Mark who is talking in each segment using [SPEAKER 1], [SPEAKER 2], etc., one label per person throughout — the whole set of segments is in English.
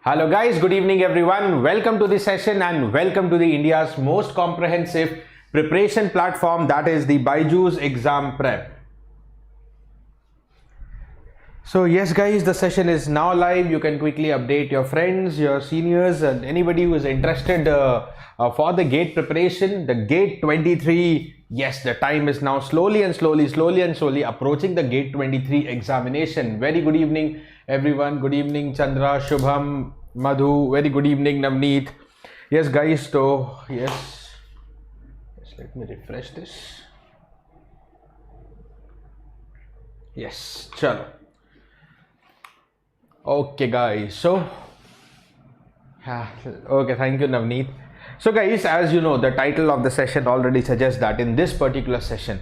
[SPEAKER 1] Hello guys, good evening everyone. Welcome to the session and welcome to the India's most comprehensive preparation platform, that is the BYJU'S Exam Prep. So yes guys, the session is now live. You can quickly update your friends, your seniors and anybody who is interested for the GATE preparation. The GATE 23, yes, the time is now slowly approaching the GATE 23 examination. Very good evening everyone. Good evening Chandra, Shubham, Madhu. Very good evening Navneet. Yes guys, so yes, let me refresh this. Yes, chalo. Okay guys, so okay, thank you Navneet. So guys, as you know, the title of the session already suggests that in this particular session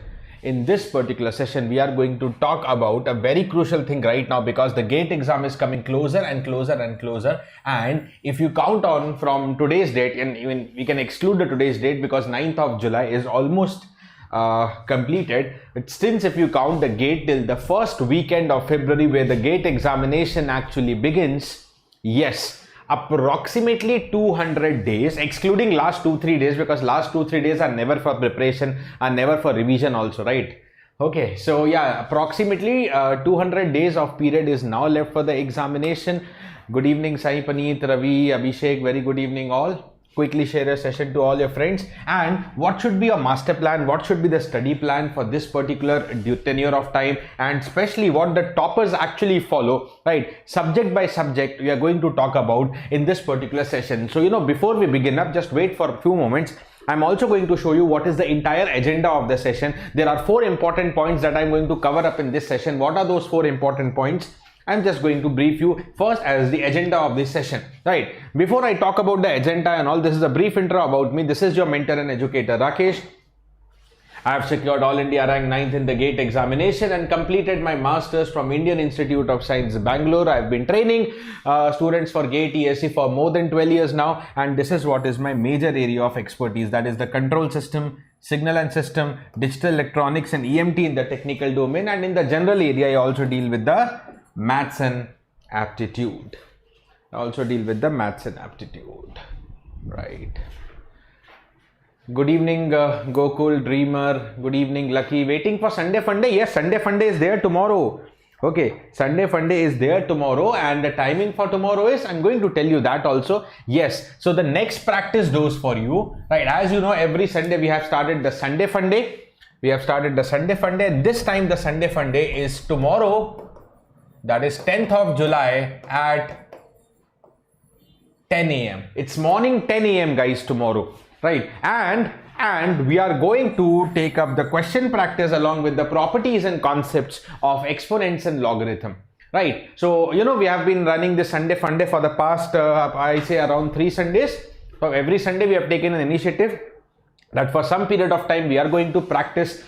[SPEAKER 1] we are going to talk about a very crucial thing right now, because the GATE exam is coming closer and closer, and if you count on from today's date, and even we can exclude the today's date because 9th of July is almost completed, but since if you count the GATE till the first weekend of February where the GATE examination actually begins, yes, approximately 200 days, excluding last 2-3 days, because last 2-3 days are never for preparation and never for revision also, right? Okay, so yeah, approximately 200 days of period is now left for the examination. Good evening Sai, Paneet, Ravi, Abhishek, very good evening all. Quickly share a session to all your friends. And what should be your master plan, what should be the study plan for this particular tenure of time, and especially what the toppers actually follow, right? Subject by subject we are going to talk about in this particular session. So before we begin up, just wait for a few moments. I'm also going to show you what is the entire agenda of the session. There are 4 important points that I'm going to cover up in this session. What are those 4 important points? I'm just going to brief you first as the agenda of this session, right? Before I talk about the agenda and all, this is a brief intro about me. This is your mentor and educator Rakesh. I have secured All India rank 9th in the GATE examination and completed my masters from Indian Institute of Science, Bangalore. I have been training students for GATE ESE for more than 12 years now, and this is what is my major area of expertise, that is the control system, signal and system, digital electronics and EMT in the technical domain, and in the general area I also deal with the maths and aptitude. Right? Good evening Gokul, Dreamer. Good evening Lucky. Waiting for Sunday Fun Day. Yes, Sunday Fun Day is there tomorrow. Okay, Sunday Fun Day is there tomorrow, and the timing for tomorrow is, I'm going to tell you that also. Yes, so the next practice dose for you, right? As you know, every Sunday we have started the Sunday Fun Day. This time the Sunday Fun Day is tomorrow. That is 10th of July at 10 a.m. It's morning 10 a.m. guys tomorrow, right? And we are going to take up the question practice along with the properties and concepts of exponents and logarithm, right? So we have been running this Sunday Fun Day for the past I say around 3 Sundays. So every Sunday we have taken an initiative that for some period of time we are going to practice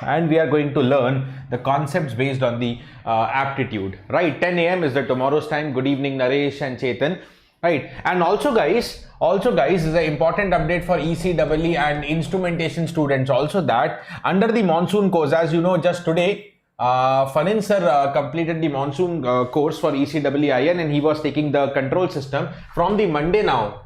[SPEAKER 1] and we are going to learn the concepts based on the aptitude, right? 10 a.m. is the tomorrow's time. Good evening Naresh and Chetan, right? And also guys, is an important update for ECEE and instrumentation students also, that under the monsoon course, as you know, just today Fanin sir completed the monsoon course for ECEE and he was taking the control system from the Monday now.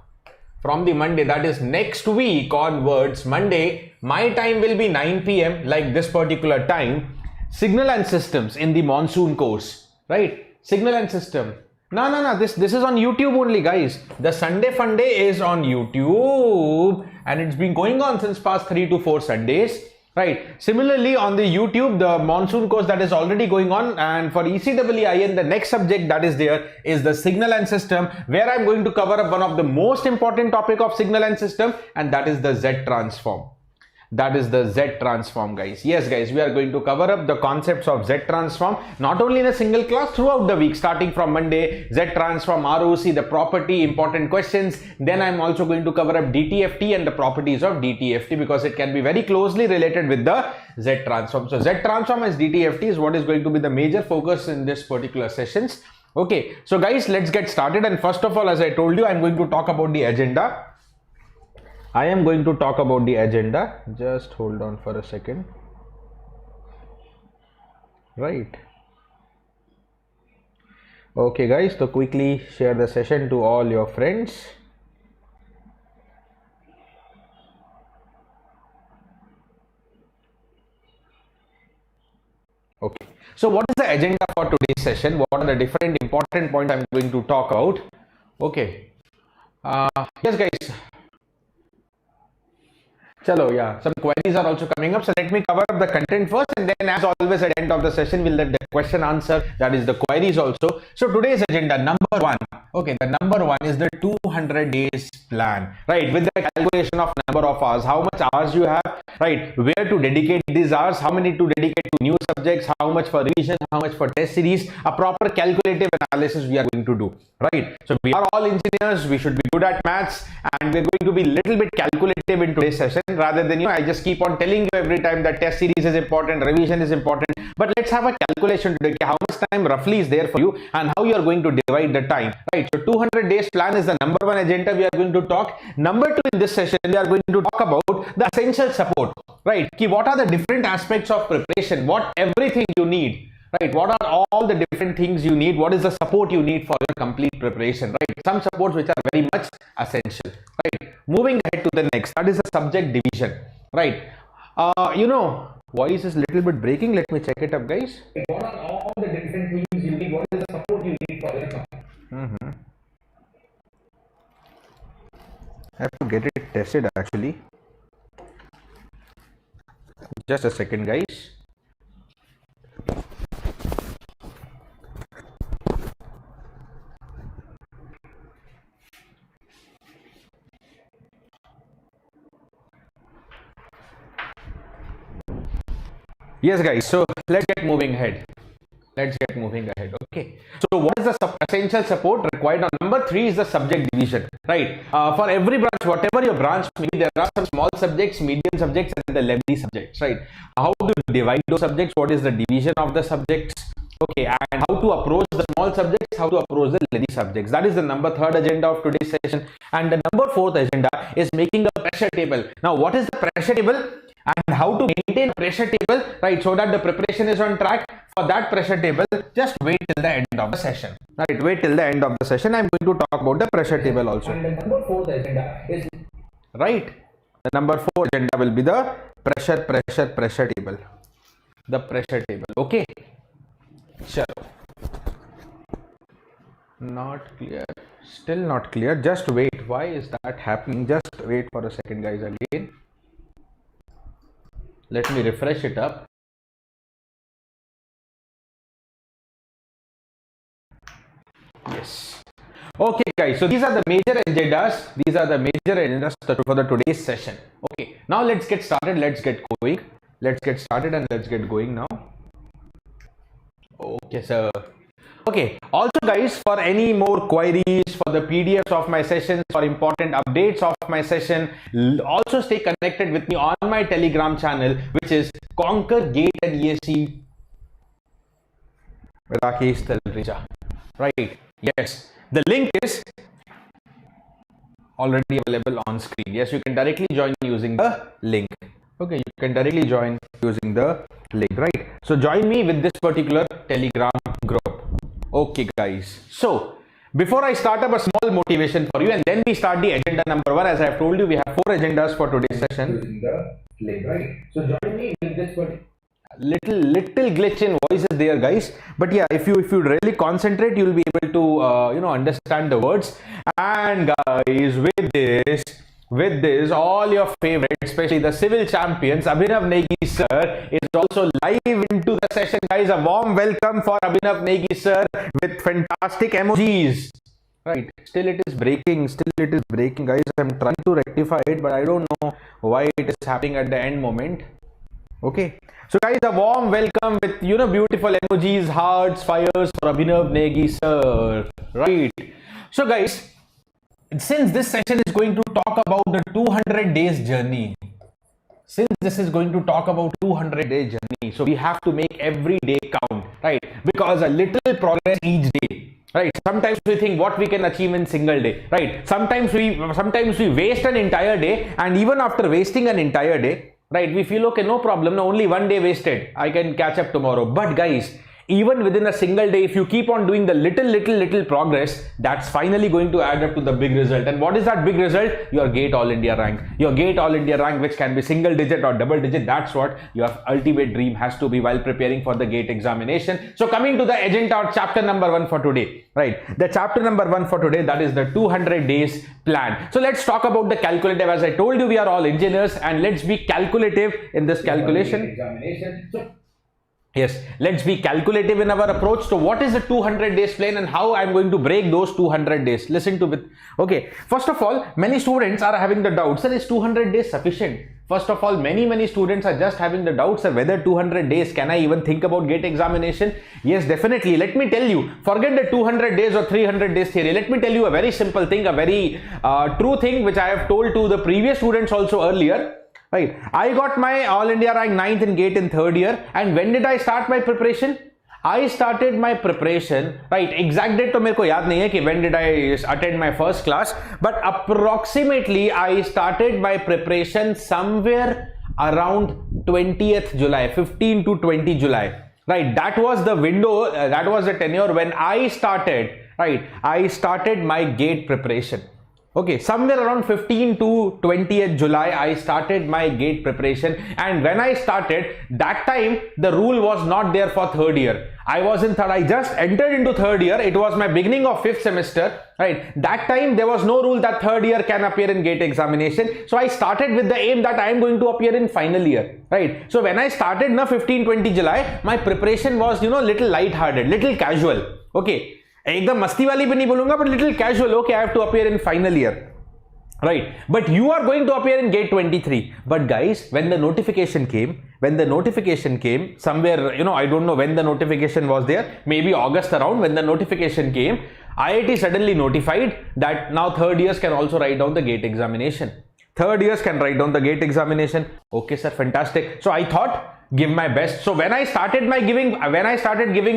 [SPEAKER 1] From the Monday, that is next week onwards, Monday, my time will be 9 p.m. like this particular time. Signal and systems in the monsoon course, right? Signal and system. No. This is on YouTube only, guys. The Sunday Fun Day is on YouTube, and it's been going on since past 3 to 4 Sundays. Right. Similarly, on the YouTube, the monsoon course that is already going on, and for ECEE, the next subject that is there is the signal and system, where I'm going to cover up one of the most important topic of signal and system, and that is the Z transform. That is the Z transform, guys. Yes, guys, we are going to cover up the concepts of Z transform, not only in a single class, throughout the week, starting from Monday, Z transform, ROC, the property, important questions. Then I'm also going to cover up DTFT and the properties of DTFT, because it can be very closely related with the Z transform. So Z transform as DTFT is what is going to be the major focus in this particular sessions. Okay, so guys, let's get started. And first of all, as I told you, I'm going to talk about the agenda. Just hold on for a second. Right. Okay guys, so quickly share the session to all your friends. Okay, so what is the agenda for today's session? What are the different important points I'm going to talk about? Okay, yes guys, chalo, yeah, some queries are also coming up, so let me cover up the content first, and then as always at the end of the session we'll let the question answer, that is the queries also. So today's agenda, number one, okay, the number one is the 200 days plan, right? With the calculation of number of hours, how much hours you have, right? Where to dedicate these hours, how many to dedicate to new subjects, how much for revision, how much for test series, a proper calculative analysis we are going to do, right? So we are all engineers, we should be good at maths, and we're going to be little bit calculative in today's session, rather than, I just keep on telling you every time that test series is important, revision is important, but let's have a calculation today, how much time roughly is there for you and how you are going to divide the time, right? So 200 days plan is the number one agenda we are going to talk. Number two, in this session we are going to talk about the essential support, right? What are the different aspects of preparation, what everything you need, right? What are all the different things you need, what is the support you need for your complete preparation, right? Some supports which are very much essential, right? Moving ahead to the next, that is the subject division, right? Voice is little bit breaking, let me check it up guys. What are all the different things you need, what is the support you need for your I have to get it tested actually. Just a second guys. Yes guys, so let's get moving ahead. Okay, so what is the essential support required? Number three is the subject division, right? For every branch, whatever your branch may be, there are some small subjects, medium subjects, and the lengthy subjects, right? How do you divide those subjects? What is the division of the subjects? Okay, and how to approach the small subjects, how to approach the lengthy subjects. That is the number third agenda of today's session. And the number fourth agenda is making a pressure table. Now, what is the pressure table and how to maintain a pressure table, right? So that the preparation is on track. For that pressure table, just wait till the end of the session, right? Wait till the end of the session. I'm going to talk about the pressure table also. And the number fourth agenda is, right? The number four agenda will be the pressure table. The pressure table. Okay. Sure. Not clear. Still not clear. Just wait. Why is that happening? Just wait for a second, guys. Again. Let me refresh it up. Yes. Okay, guys. So these are the major agendas. For the today's session. Okay. Now let's get started. Let's get going. Let's get started and let's get going now. Okay, sir. Okay. Also, guys, for any more queries, for the PDFs of my sessions, for important updates of my session, also stay connected with me on my Telegram channel, which is Conquer GATE and ESC Rakesh Talrija. Right? Yes. The link is already available on screen. Yes, you can directly join using the link. Okay, you can directly join using the link, right? So join me with this particular Telegram group. Okay, guys. So before I start up a small motivation for you, and then we start the agenda number one. As I have told you, we have 4 agendas for today's session. Using the link, right? So join me with this particular. Little glitch in voice is there, guys, but yeah, if you really concentrate, you will be able to understand the words. And guys, with this all your favorites, especially the civil champions, Abhinav Negi sir is also live into the session, guys. A warm welcome for Abhinav Negi sir with fantastic emojis. Right, still it is breaking, guys. I'm trying to rectify it, but I don't know why it is happening at the end moment. Okay, so guys, a warm welcome with beautiful emojis, hearts, fires for Abhinav Negi sir. Right. So guys, since this session is going to talk about the 200 days journey, so we have to make every day count, right? Because a little progress each day, right? Sometimes we think what we can achieve in single day, right? Sometimes we waste an entire day, and even after wasting an entire day, right, we feel okay, no problem, no, only one day wasted, I can catch up tomorrow. But guys, Even within a single day, if you keep on doing the little progress, that's finally going to add up to the big result. And what is that big result? Your GATE All India rank. Your GATE All India rank, which can be single digit or double digit. That's what your ultimate dream has to be while preparing for the GATE examination. So coming to the agenda or chapter number 1 for today, right? The chapter number 1 for today, that is the 200 days plan. So let's talk about the calculative. As I told you, we are all engineers, and let's be calculative in this calculation. Yes, let's be calculative in our approach. So what is the 200 days plan and how I'm going to break those 200 days? Listen to it. Okay, first of all, many students are having the doubts, sir, is 200 days sufficient? First of all, many students are just having the doubts, sir, whether 200 days, can I even think about GATE examination? Yes, definitely. Let me tell you, forget the 200 days or 300 days theory. Let me tell you a very simple thing, a very true thing, which I have told to the previous students also earlier. Right, I got my All India rank 9th in GATE in 3rd year. And when did I start my preparation? I started my preparation, right, exact date to मेरे को याद नहीं है कि when did I attend my first class, but approximately I started my preparation somewhere around 20th July, 15 to 20 July, right? That was the window, that was the tenure when I started, right? I started my GATE preparation. Okay, somewhere around 15 to 20th July, I started my GATE preparation. And when I started, that time, the rule was not there for 3rd year. I was in 3rd, I just entered into 3rd year. It was my beginning of 5th semester, right? That time, there was no rule that 3rd year can appear in GATE examination. So I started with the aim that I am going to appear in final year, right? So when I started na 15-20 July, my preparation was, little light-hearted, little casual, okay? एकदम मस्ती वाली भी नहीं बोलूंगा, but little casual. Okay, I have to appear in final year, right? But you are going to appear in GATE 23. But guys, when the notification came, somewhere, I don't know when the notification was there, maybe August around, when the notification came, IIT suddenly notified that now 3rd years can also write down the GATE examination. 3rd years can write down the GATE examination. Okay, sir, fantastic. So I thought, give my best. So when I started giving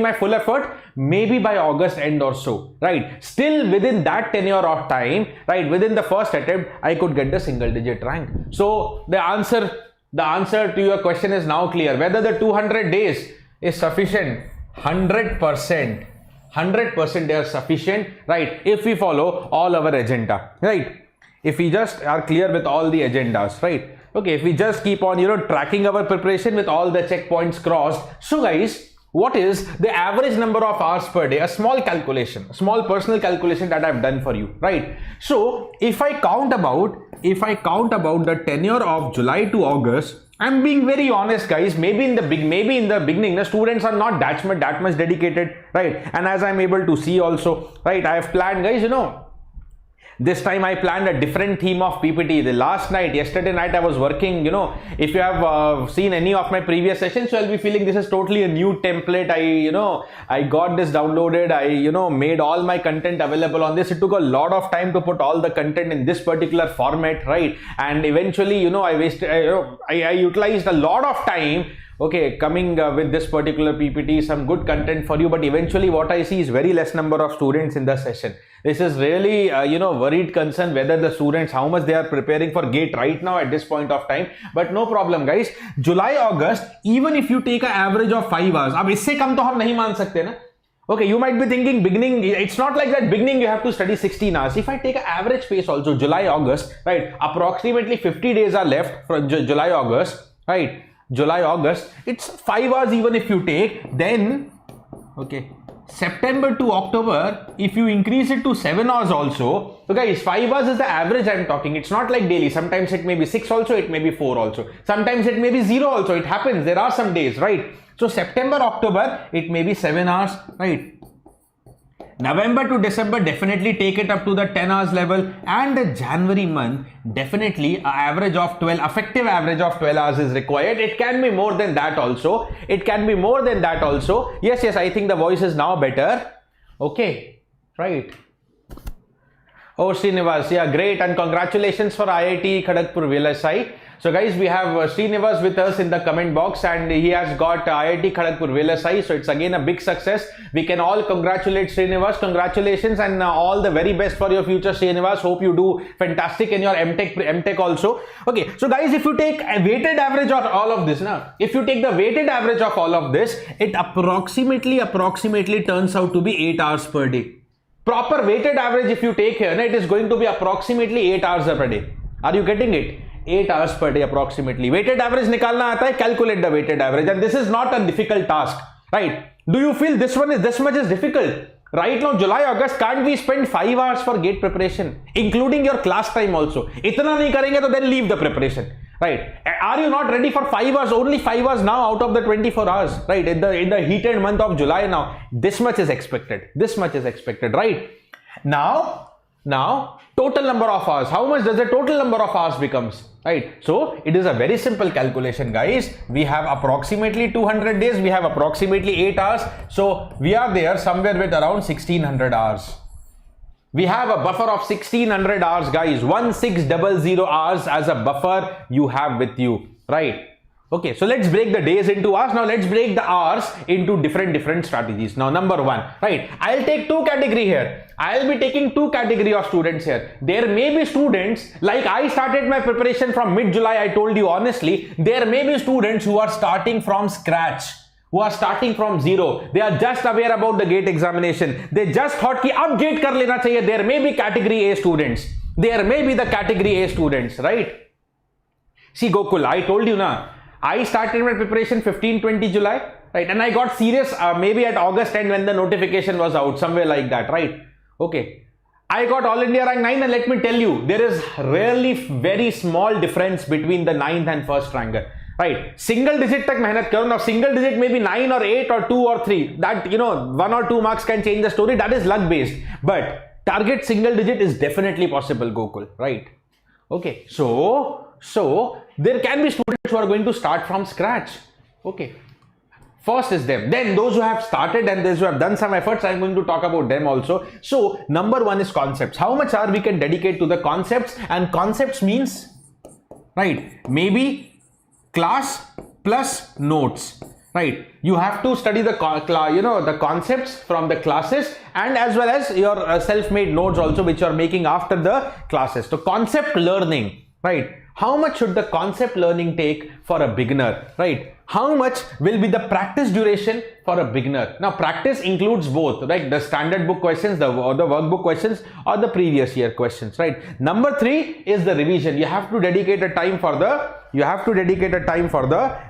[SPEAKER 1] my full effort, maybe by August end or so, right? Still within that tenure of time, right? Within the first attempt, I could get the single digit rank. So the answer to your question is now clear. Whether the 200 days is sufficient, 100%, they are sufficient, right? If we follow all our agenda, right? If we just are clear with all the agendas, right? Okay, if we just keep on, tracking our preparation with all the checkpoints crossed. So guys, what is the average number of hours per day? A small calculation, a small personal calculation that I've done for you, right? So if I count about the tenure of July to August, I'm being very honest, guys. Maybe in the beginning, the students are not that much dedicated, right? And as I'm able to see also, right, I have planned, guys, this time I planned a different theme of PPT. Yesterday night I was working, if you have seen any of my previous sessions, you'll be feeling this is totally a new template. I got this downloaded. I, made all my content available on this. It took a lot of time to put all the content in this particular format, right? And eventually, I utilized a lot of time, okay, coming with this particular PPT, some good content for you, but eventually what I see is very less number of students in the session. This is really, worried concern whether the students, how much they are preparing for GATE right now at this point of time. But no problem, guys. July, August, even if you take an average of 5 hours, अब इससे कम तो हम नहीं मान सकते ना. Okay, you might be thinking beginning, it's not like that beginning you have to study 16 hours. If I take an average pace also, July, August, right, approximately 50 days are left from July, August, right? July, August, it's 5 hours even if you take, then, okay, September to October, if you increase it to 7 hours also, so guys, 5 hours is the average I'm talking. It's not like daily. Sometimes it may be 6 also, it may be 4 also. Sometimes it may be 0 also. It happens. There are some days, right? So September, October, it may be 7 hours, right? November to December, definitely take it up to the 10 hours level, and the January month, definitely an average of 12, effective average of 12 hours is required. It can be more than that also. Yes, I think the voice is now better. Okay, right. Oh, Srinivas, yeah, great, and congratulations for IIT Kharagpur VLSI. So guys, we have Srinivas with us in the comment box, and he has got IIT Kharagpur VLSI. So it's again a big success. We can all congratulate Srinivas. Congratulations, and all the very best for your future, Srinivas. Hope you do fantastic in your MTech also. Okay, so guys, if you take a weighted average of all of this, if you take the weighted average of all of this, it approximately turns out to be 8 hours per day. Proper weighted average if you take here, it is going to be approximately 8 hours per day. Are you getting it? 8 hours per day approximately. Weighted average nikalna aata hai, calculate the weighted average, and this is not a difficult task, right? Do you feel this much is difficult? Right now, July, August, can't we spend 5 hours for GATE preparation, including your class time also? Itna nahi karenge to then leave the preparation, right? Are you not ready for 5 hours? Only 5 hours now out of the 24 hours, right? In the heated month of July now, this much is expected. This much is expected, right? Now, total number of hours. How much does the total number of hours becomes? Right? So it is a very simple calculation, guys. We have approximately 200 days. We have approximately 8 hours. So we are there somewhere with around 1600 hours. We have a buffer of 1600 hours, guys. 1600 hours as a buffer you have with you, right? Okay, so let's break the days into hours. Now let's break the hours into different strategies. Now, number one, right? I'll take two category here. I'll be taking two category of students here. There may be students, like I started my preparation from mid-July, I told you honestly, there may be students who are starting from scratch, who are starting from zero. They are just aware about the GATE examination. They just thought ki ab GATE kar lena chahiye. There may be category A students. There may be the category A students, right? See, Gokul, I told you na, I started my preparation 15-20 July, right? And I got serious maybe at August end when the notification was out, somewhere like that, right? Okay. I got All India rank 9, and let me tell you, there is really very small difference between the 9th and first ranker, right? Single digit tak mehnat karo. Now single digit maybe 9 or 8 or 2 or 3. That, 1 or 2 marks can change the story. That is luck based. But target single digit is definitely possible, Gokul, right? Okay. So there can be students who are going to start from scratch. Okay. First is them. Then those who have started and those who have done some efforts, I'm going to talk about them also. So number one is concepts. How much hour we can dedicate to the concepts? And concepts means, right, maybe class plus notes, right? You have to study the the concepts from the classes, and as well as your self-made notes also, which you are making after the classes. So concept learning, right? How much should the concept learning take for a beginner, right? How much will be the practice duration for a beginner? Now, practice includes both, right? The standard book questions, the workbook questions, or the previous year questions, right? Number three is the revision. You have to dedicate a time for the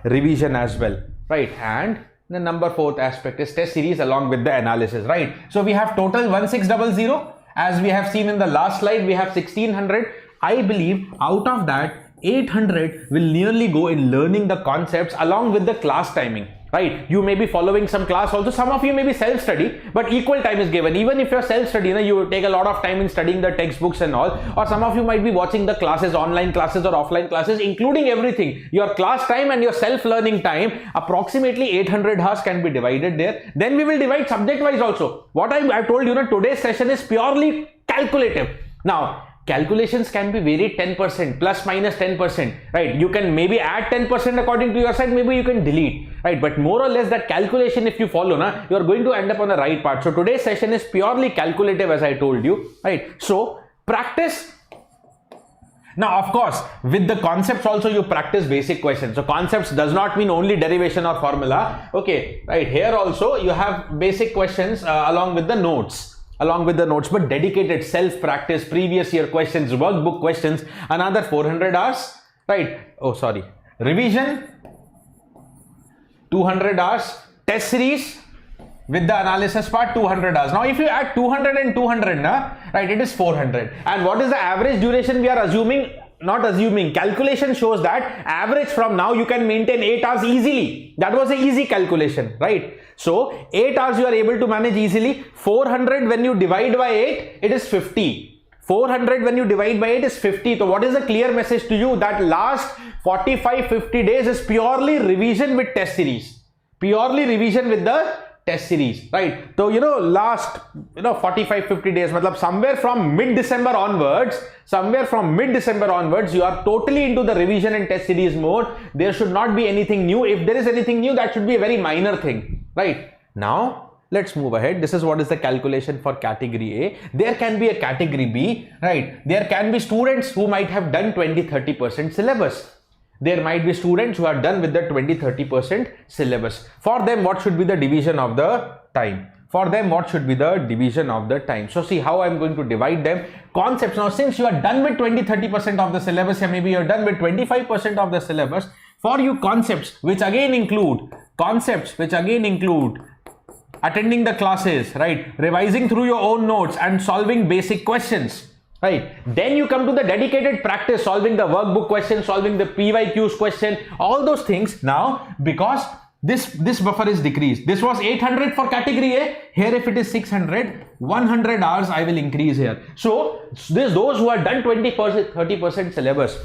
[SPEAKER 1] revision as well, right? And the number fourth aspect is test series along with the analysis, right? So we have total 1600. As we have seen in the last slide, we have 1600. I believe out of that, 800 will nearly go in learning the concepts along with the class timing, right? You may be following some class also. Some of you may be self-study, but equal time is given. Even if you're self-study, you take a lot of time in studying the textbooks and all, or some of you might be watching the classes, online classes or offline classes, including everything. Your class time and your self-learning time, approximately 800 hours can be divided there. Then we will divide subject-wise also. What I've told you, today's session is purely calculative. Now, calculations can be varied 10%, plus minus 10%, right? You can maybe add 10% according to your side, maybe you can delete, right? But more or less that calculation, if you follow, you are going to end up on the right part. So today's session is purely calculative, as I told you, right? So practice. Now, of course, with the concepts also you practice basic questions. So concepts does not mean only derivation or formula. Okay, right? Here also you have basic questions along with the notes. But dedicated self-practice, previous year questions, workbook questions, another 400 hours, right? Oh, sorry. Revision, 200 hours, test series with the analysis part, 200 hours. Now, if you add 200 and 200, right, it is 400. And what is the average duration we are assuming? Not assuming. Calculation shows that average from now you can maintain 8 hours easily. That was an easy calculation, right? So 8 hours you are able to manage easily. 400 when you divide by 8, it is 50. 400 when you divide by 8 is 50. So what is the clear message to you? That last 45-50 days is purely revision with test series. Purely revision with the test series, right? So last 45-50 days, matlab somewhere from mid-December onwards, you are totally into the revision and test series mode. There should not be anything new. If there is anything new, that should be a very minor thing, right? Now let's move ahead. This is what is the calculation for category A. There can be a category B, right? There can be students who might have done 20-30% syllabus. There might be students who are done with the 20-30% syllabus. For them, what should be the division of the time? So see how I'm going to divide them. Concepts. Now, since you are done with 20-30% of the syllabus, or maybe you're done with 25% of the syllabus, for you concepts which again include attending the classes, right? Revising through your own notes and solving basic questions. Right. Then you come to the dedicated practice, solving the workbook question, solving the PYQs question, all those things. Now, because this buffer is decreased. This was 800 for category A. Here, if it is 600, 100 hours I will increase here. So, those who are done 20-30% syllabus,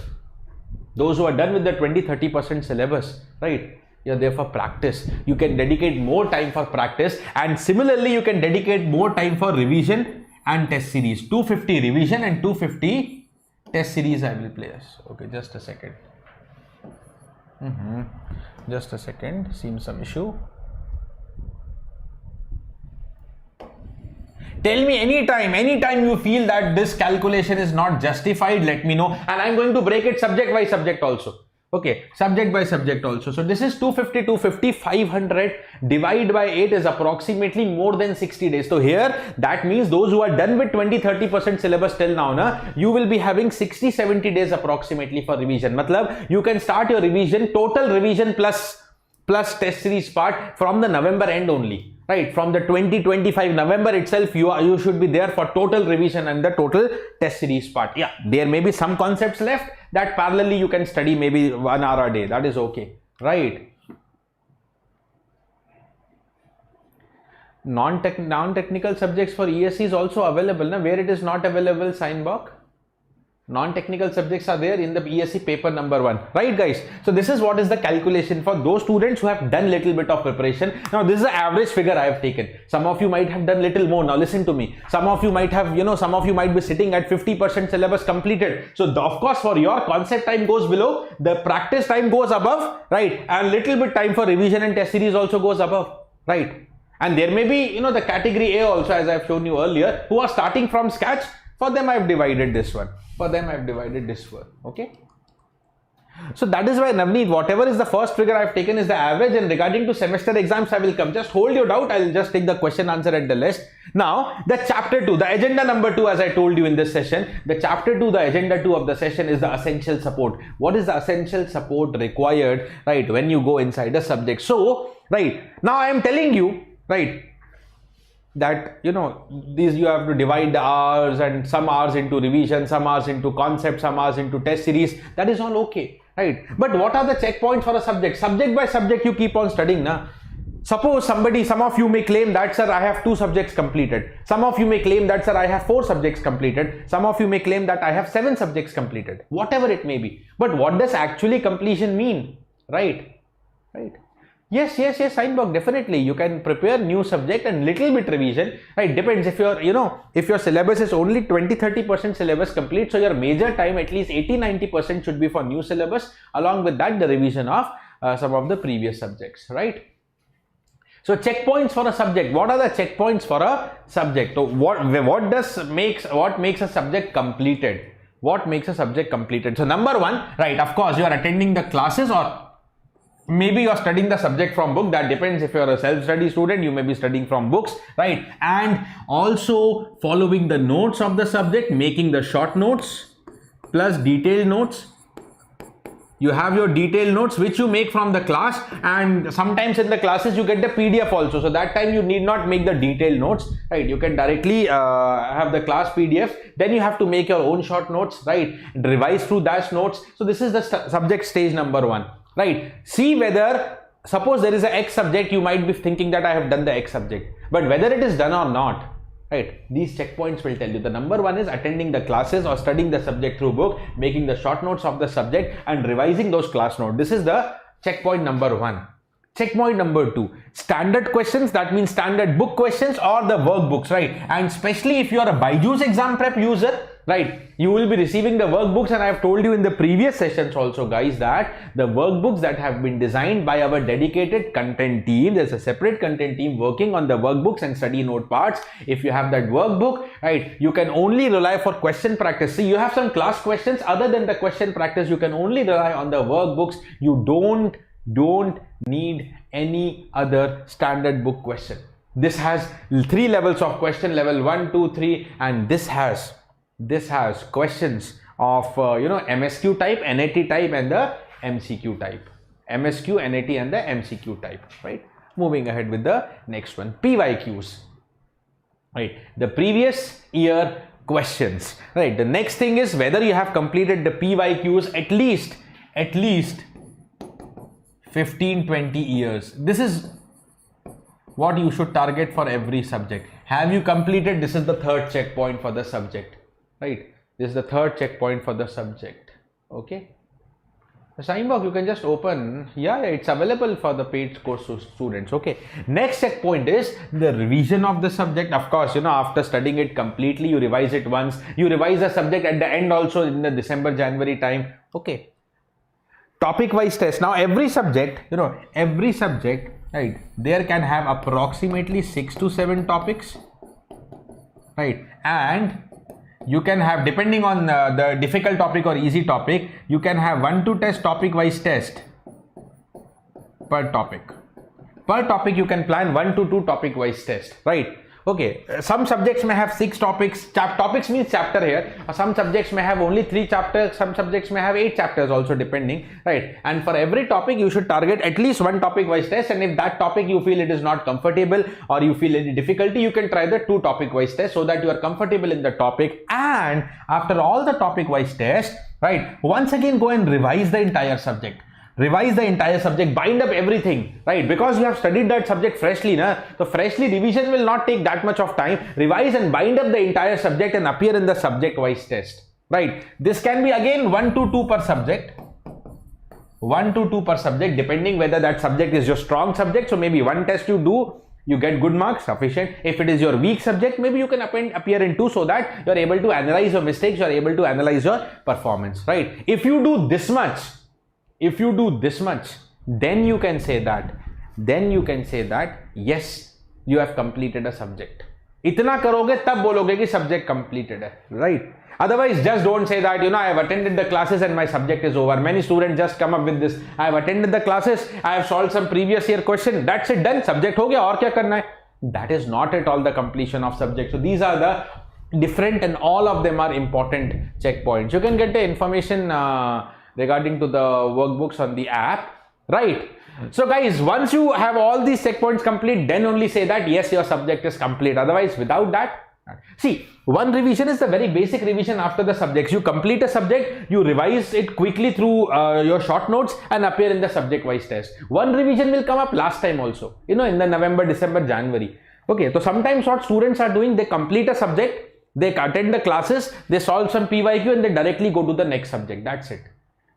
[SPEAKER 1] those who are done with the 20-30% syllabus, right? You're there for practice. You can dedicate more time for practice, and similarly, you can dedicate more time for revision and test series. 250 revision and 250 test series I will place. Okay, just a second. Just a second. Seems some issue. Tell me anytime you feel that this calculation is not justified, let me know, and I'm going to break it subject by subject also. Okay, subject by subject also. So this is 250, 500 divided by 8 is approximately more than 60 days. So here, that means those who are done with 20-30% syllabus till now, you will be having 60-70 days approximately for revision. Matlab, you can start your revision, total revision plus test series part from the November end only. Right, from the 2025 November itself, you should be there for total revision and the total test series part. Yeah, there may be some concepts left that parallelly you can study maybe 1 hour a day. That is okay, right? Non-technical subjects for ESE is also available. Where it is not available, sign box. Non-technical subjects are there in the ESE paper number 1, right guys? So this is what is the calculation for those students who have done little bit of preparation. Now this is the average figure I have taken. Some of you might have done little more. Now listen to me. Some of you might have, some of you might be sitting at 50% syllabus completed. So of course for your concept time goes below, the practice time goes above, right? And little bit time for revision and test series also goes above, right? And there may be, the category A also, as I have shown you earlier, who are starting from scratch. For them I have divided this one. Okay. So that is why, Navneet, whatever is the first figure I have taken is the average, and regarding to semester exams I will come. Just hold your doubt. I will just take the question answer at the list. Now the chapter 2, the agenda number 2, as I told you in this session, the chapter 2, the agenda 2 of the session is the essential support. What is the essential support required, right, when you go inside a subject? So, right, now I am telling you, right, that these you have to divide the hours, and some hours into revision, some hours into concept, some hours into test series. That is all okay, right? But what are the checkpoints for a subject? Subject by subject you keep on studying. Suppose some of you may claim that, sir, I have 2 subjects completed. Some of you may claim that, sir, I have 4 subjects completed. Some of you may claim that I have 7 subjects completed. Whatever it may be. But what does actually completion mean? Right? Yes, Signbox, definitely. You can prepare new subject and little bit revision, right? Depends if if your syllabus is only 20-30% syllabus complete, so your major time, at least 80-90% should be for new syllabus. Along with that, the revision of some of the previous subjects, right? So checkpoints for a subject. What are the checkpoints for a subject? So what makes a subject completed? What makes a subject completed? So number 1, right, of course, you are attending the classes, or maybe you are studying the subject from book. That depends. If you are a self-study student, you may be studying from books, right? And also following the notes of the subject, making the short notes plus detailed notes. You have your detailed notes which you make from the class, and sometimes in the classes you get the PDF also. So that time you need not make the detailed notes, right? You can directly have the class PDF. Then you have to make your own short notes, right? Revise through that notes. So this is the subject stage number 1. Right, see whether, suppose there is a X subject, you might be thinking that I have done the X subject, but whether it is done or not, right, these checkpoints will tell you. The number 1 is attending the classes or studying the subject through book, making the short notes of the subject and revising those class notes. This is the checkpoint number 1. Checkpoint number 2, standard questions, that means standard book questions or the workbooks, right? And especially if you are a BYJU'S exam prep user, right, you will be receiving the workbooks, and I have told you in the previous sessions also, guys, that the workbooks that have been designed by our dedicated content team, there's a separate content team working on the workbooks and study note parts. If you have that workbook, right, you can only rely for question practice. See, you have some class questions, other than the question practice, you can only rely on the workbooks. You don't need any other standard book question. This has 3 levels of question, level 1, 2, 3, and this has questions of MSQ type, NAT type, and the MCQ type. MSQ, NAT, and the MCQ type, right? Moving ahead with the next one, PYQs, right? The previous year questions, right? The next thing is whether you have completed the PYQs at least 15-20 years. This is what you should target for every subject. Have you completed? This is the 3rd checkpoint for the subject, right? This is the 3rd checkpoint for the subject. Okay, the sign box you can just open. Yeah, it's available for the paid course students. Okay, next checkpoint is the revision of the subject. Of course, after studying it completely, you revise it once. You revise the subject at the end also in the December-January time. Okay, topic wise test. Now every subject, right, there can have approximately 6 to 7 topics, right? And you can have, depending on the difficult topic or easy topic, you can have 1 to test topic wise test per topic. Per topic you can plan 1 to 2 topic wise test, right? Okay, some subjects may have 6 topics. Topics means chapter here. Some subjects may have only 3 chapters. Some subjects may have 8 chapters also, depending, right? And for every topic you should target at least 1 topic wise test, and if that topic you feel it is not comfortable or you feel any difficulty, you can try the 2 topic wise test so that you are comfortable in the topic. And after all the topic wise test, right, once again go and revise the entire subject. Revise the entire subject, bind up everything, right? Because you have studied that subject freshly, so freshly revision will not take that much of time. Revise and bind up the entire subject and appear in the subject wise test, right? This can be again 1 to 2 per subject. 1 to 2 per subject, depending whether that subject is your strong subject. So maybe 1 test you do, you get good marks, sufficient. If it is your weak subject, maybe you can appear in 2 so that you are able to analyze your mistakes, you are able to analyze your performance, right? If you do this much, then you can say that yes, you have completed a subject. इतना करोगे तब बोलोगे कि subject completed है, right? Otherwise, just don't say that, I have attended the classes and my subject is over. Many students just come up with this. I have attended the classes, I have solved some previous year question. That's it, done. Subject हो गया, और क्या करना है? That is not at all the completion of subject. So these are the different, and all of them are important checkpoints. You can get the information regarding to the workbooks on the app, right? So guys, once you have all these checkpoints complete, then only say that yes, your subject is complete. Otherwise, without that, see, one revision is the very basic revision after the subjects. You complete a subject, you revise it quickly through your short notes and appear in the subject wise test. One revision will come up last time also, in the November, December, January. Okay, so sometimes what students are doing, they complete a subject, they attend the classes, they solve some PYQ, and they directly go to the next subject. That's it.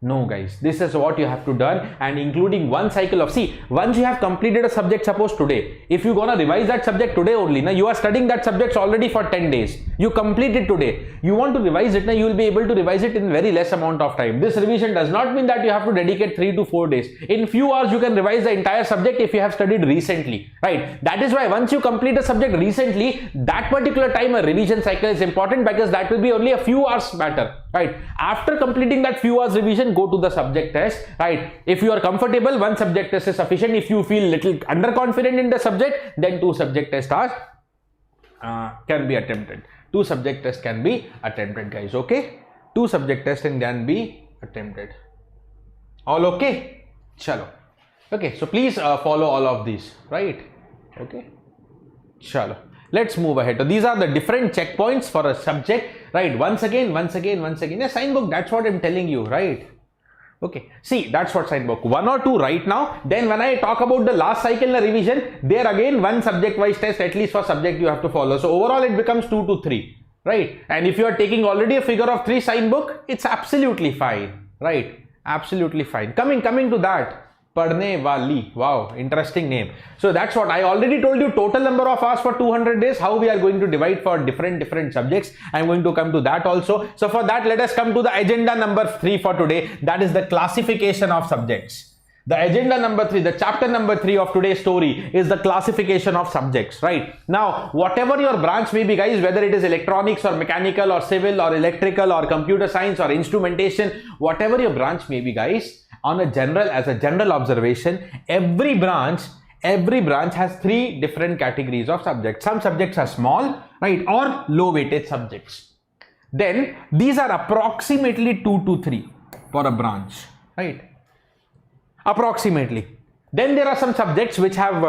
[SPEAKER 1] No guys, this is what you have to done, and including one cycle of, see, once you have completed a subject, suppose today, if you gonna revise that subject today only, now you are studying that subject already for 10 days, you complete it today, you want to revise it, now you will be able to revise it in very less amount of time. This revision does not mean that you have to dedicate 3 to 4 days. In few hours you can revise the entire subject if you have studied recently, right? That is why once you complete a subject recently, that particular time a revision cycle is important, because that will be only a few hours matter, right? After completing that few hours revision, go to the subject test, right? If you are comfortable, one subject test is sufficient. If you feel little underconfident in the subject, then 2 subject tests can be attempted. 2 subject tests can be attempted, guys. Okay, 2 subject tests can be attempted. All okay? Chalo. Okay, so please follow all of these, right? Okay, chalo. Let's move ahead. So these are the different checkpoints for a subject, right? Once again. A sign book, that's what I'm telling you, right? Okay, see, that's what sign book. 1 or 2 right now. Then when I talk about the last cycle revision, there again one subject wise test at least for subject you have to follow. So overall it becomes 2 to 3, right? And if you are taking already a figure of 3 sign book, it's absolutely fine, right? Absolutely fine. Coming to that, Padne wali. Wow, interesting name. So that's what I already told you. Total number of hours for 200 days. How we are going to divide for different subjects. I'm going to come to that also. So for that, let us come to the agenda number 3 for today. That is the classification of subjects. The agenda number 3, the chapter number 3 of today's story is the classification of subjects, right? Now, whatever your branch may be, guys, whether it is electronics or mechanical or civil or electrical or computer science or instrumentation, whatever your branch may be, guys, as a general observation, every branch has 3 different categories of subjects. Some subjects are small, right, or low weighted subjects. Then these are approximately 2 to 3 for a branch, right? Approximately. Then there are some subjects which have,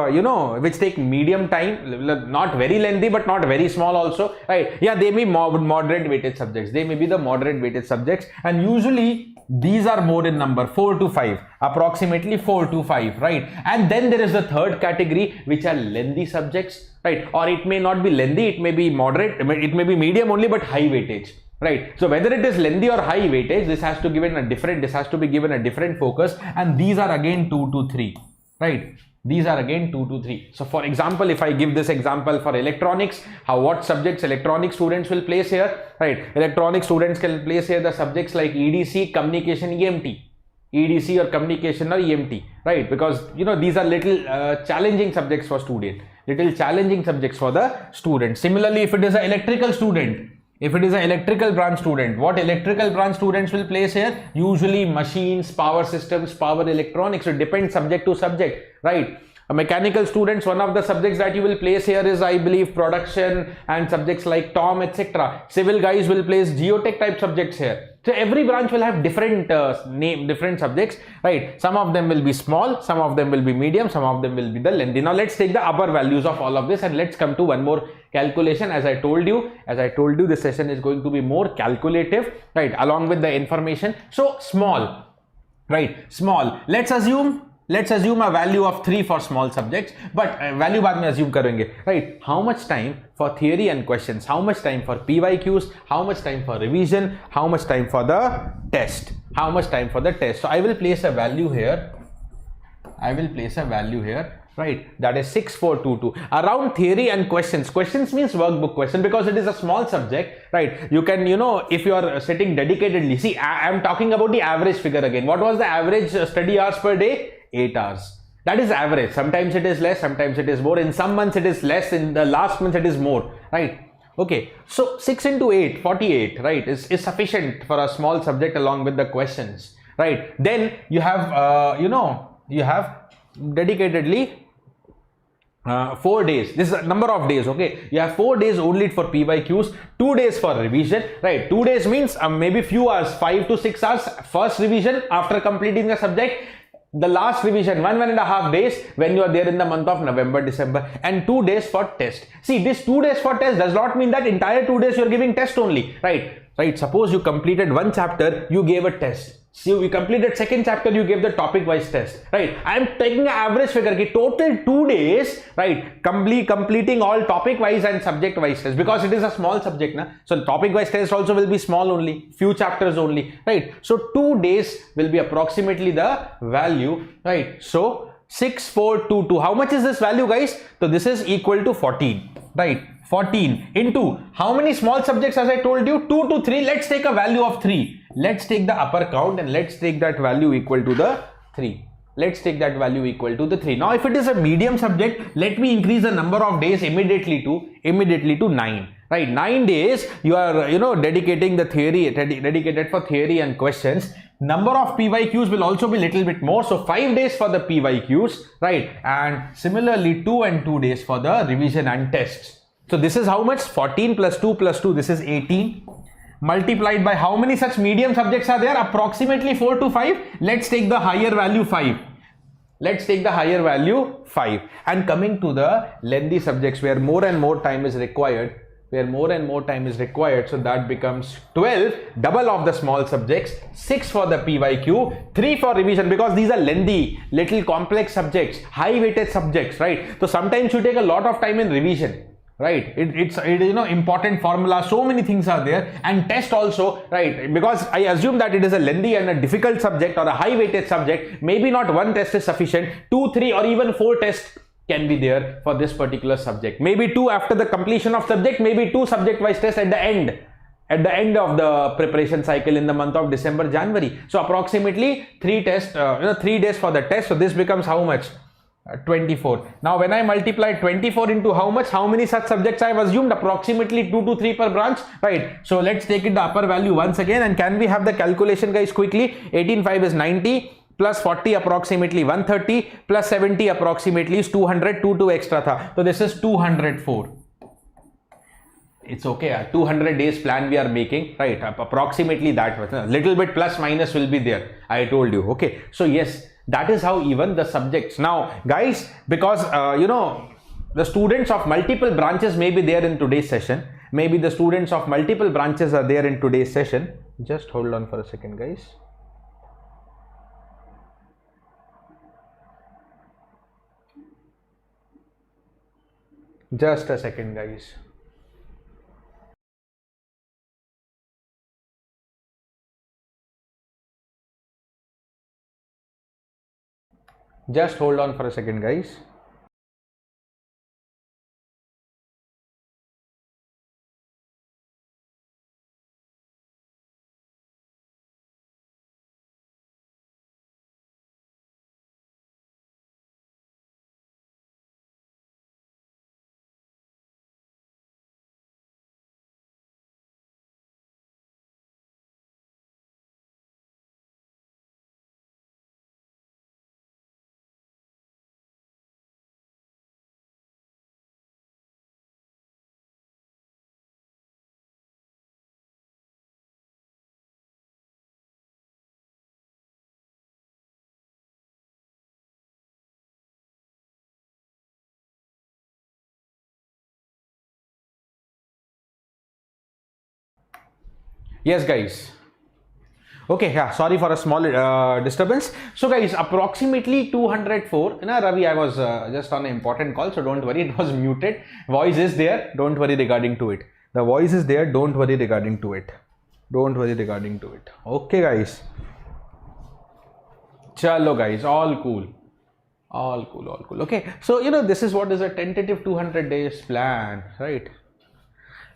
[SPEAKER 1] which take medium time, not very lengthy, but not very small also, right? Yeah, they may be moderate weighted subjects. They may be the moderate weighted subjects. And usually these are more in number, 4 to 5, approximately 4 to 5, right? And then there is the third category, which are lengthy subjects, right? Or it may not be lengthy, it may be moderate, it may be medium only, but high weightage. Right. So whether it is lengthy or high weightage, this has to be given a different focus, and these are again 2 to 3. Right. These are again 2 to 3. So for example, if I give this example for electronics, what subjects electronic students will place here? Right. Electronic students can place here the subjects like EDC, communication, EMT. EDC or communication or EMT. Right. Because these are little challenging subjects for students. Little challenging subjects for the student. Similarly, if it is an electrical student, if it is an electrical branch student, what electrical branch students will place here? Usually machines, power systems, power electronics. It depends subject to subject, right? A mechanical students, one of the subjects that you will place here is, I believe, production and subjects like TOM, etc. Civil guys will place geotech type subjects here. So every branch will have different different subjects, right? Some of them will be small, some of them will be medium, some of them will be the lengthy. Now let's take the upper values of all of this and let's come to one more calculation. As I told you, this session is going to be more calculative, right? Along with the information. So small, right? Small. Let's assume a value of 3 for small subjects, but value baad mein assume karenge, right? How much time for theory and questions? How much time for PYQs? How much time for revision? How much time for the test? How much time for the test? So I will place a value here. Right, that is 6422. Around theory and questions. Questions means workbook question, because it is a small subject, right? You can, if you are sitting dedicatedly. See, I am talking about the average figure again. What was the average study hours per day? 8 hours. That is average. Sometimes it is less, sometimes it is more. In some months it is less, in the last month it is more, right? Okay, so 6 into 8, 48, right, is sufficient for a small subject along with the questions, right? Then you have, you have dedicatedly 4 days. This is a number of days, okay? You have 4 days only for PYQs, 2 days for revision, right? 2 days means maybe few hours, 5 to 6 hours, first revision after completing the subject. The last revision, 1.5 days when you are there in the month of November, December, and 2 days for test. See, this 2 days for test does not mean that entire 2 days you are giving test only, right? Right. Suppose you completed one chapter, you gave a test. See, you completed second chapter, you gave the topic wise test, right? I am taking an average figure, total 2 days, right? Completing all topic wise and subject wise test, because it is a small subject, na? So topic wise test also will be small only, few chapters only, right? So 2 days will be approximately the value, right? So 6422, how much is this value, guys? So this is equal to 14, right? 14 into how many small subjects, as I told you, 2 to 3. Let's take a value of 3. Let's take the upper count and let's take that value equal to the 3. Let's take that value equal to the 3. Now, if it is a medium subject, let me increase the number of days immediately to 9. Right, 9 days you are, dedicating the theory, dedicated for theory and questions. Number of PYQs will also be little bit more. So 5 days for the PYQs, right? And similarly 2 and 2 days for the revision and tests. So this is how much? 14 plus 2 plus 2, this is 18. Multiplied by how many such medium subjects are there? Approximately 4 to 5. Let's take the higher value 5. Let's take the higher value 5. And coming to the lengthy subjects where more and more time is required, so that becomes 12, double of the small subjects, 6 for the PYQ, 3 for revision, because these are lengthy, little complex subjects, high weighted subjects, right? So sometimes you take a lot of time in revision, right? It's important formula, so many things are there, and test also, right? Because I assume that it is a lengthy and a difficult subject or a high weighted subject, maybe not one test is sufficient, 2, 3 or even 4 tests can be there for this particular subject. Maybe 2 after the completion of subject, maybe 2 subject wise tests at the end of the preparation cycle in the month of December, January. So approximately 3 tests, 3 days for the test. So this becomes how much? 24. Now when I multiply 24 into how much, how many such subjects I have assumed? Approximately 2 to 3 per branch, right? So let's take it the upper value once again, and can we have the calculation, guys, quickly? 18.5 is 90 plus 40 approximately 130 plus 70 approximately is 200, 2 extra tha. So this is 204. It's okay, 200 days plan we are making, right? Approximately that much, a little bit plus minus will be there, I told you. Okay, so yes, that is how even the subjects. Now guys, because the students of multiple branches may be there in today's session, maybe the students of multiple branches are there in today's session. Just hold on for a second, guys. Just a second, guys. Just hold on for a second, guys. Yes, guys. Okay, yeah, sorry for a small disturbance. So guys, approximately 204. Ravi, I was just on an important call, so don't worry, it was muted. Voice is there, don't worry regarding to it. The voice is there, don't worry regarding to it. Don't worry regarding to it. Okay, guys. Chalo, guys, all cool. All cool, all cool. Okay, so this is what is a tentative 200 days plan, right?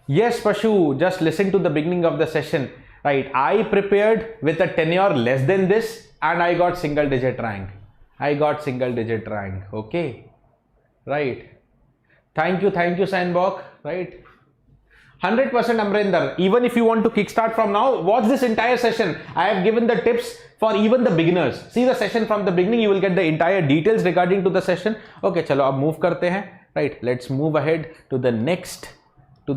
[SPEAKER 1] Yes, Pashu, just listen to the beginning of the session, right? I prepared with a tenure less than this and I got single digit rank. Okay, right? Thank you, Sandbok, right? 100% Amrinder. Even if you want to kickstart from now, watch this entire session. I have given the tips for even the beginners. See the session from the beginning, you will get the entire details regarding to the session. Okay, chalo, ab move karte hain, right? Let's move ahead to the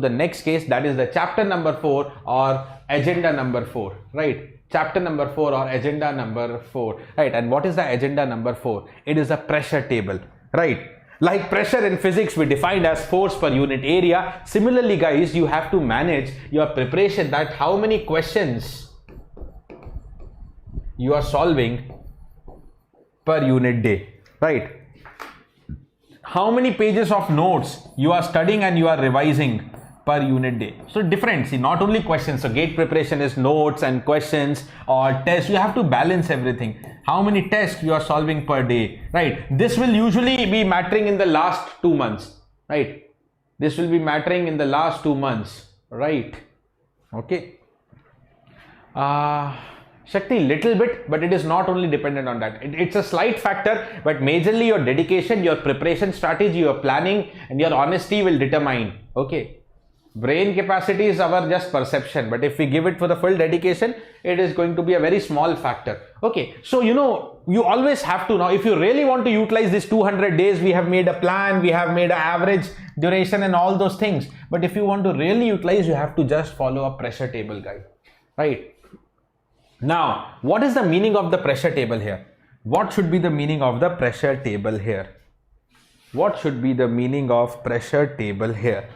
[SPEAKER 1] next case, that is the chapter number 4 or agenda number 4, right? Chapter number 4 or agenda number 4, right? And what is the agenda number 4? It is a pressure table, right? Like pressure in physics we defined as force per unit area. Similarly, guys, you have to manage your preparation, that how many questions you are solving per unit day, right? How many pages of notes you are studying and you are revising per unit day. So different, see, not only questions. So gate preparation is notes and questions or tests. You have to balance everything. How many tests you are solving per day, right? This will usually be mattering in the last 2 months, right? This will be mattering in the last 2 months, right? Okay. Shakti, little bit, but it is not only dependent on that. It's a slight factor, but majorly your dedication, your preparation strategy, your planning and your honesty will determine. Okay. Brain capacity is our just perception, but if we give it for the full dedication, it is going to be a very small factor. Okay, so you always have to, now if you really want to utilize this 200 days, we have made a plan, we have made an average duration and all those things, but if you want to really utilize, you have to just follow a pressure table guide, right? Now, what is the meaning of the pressure table here? What should be the meaning of the pressure table here? What should be the meaning of pressure table here?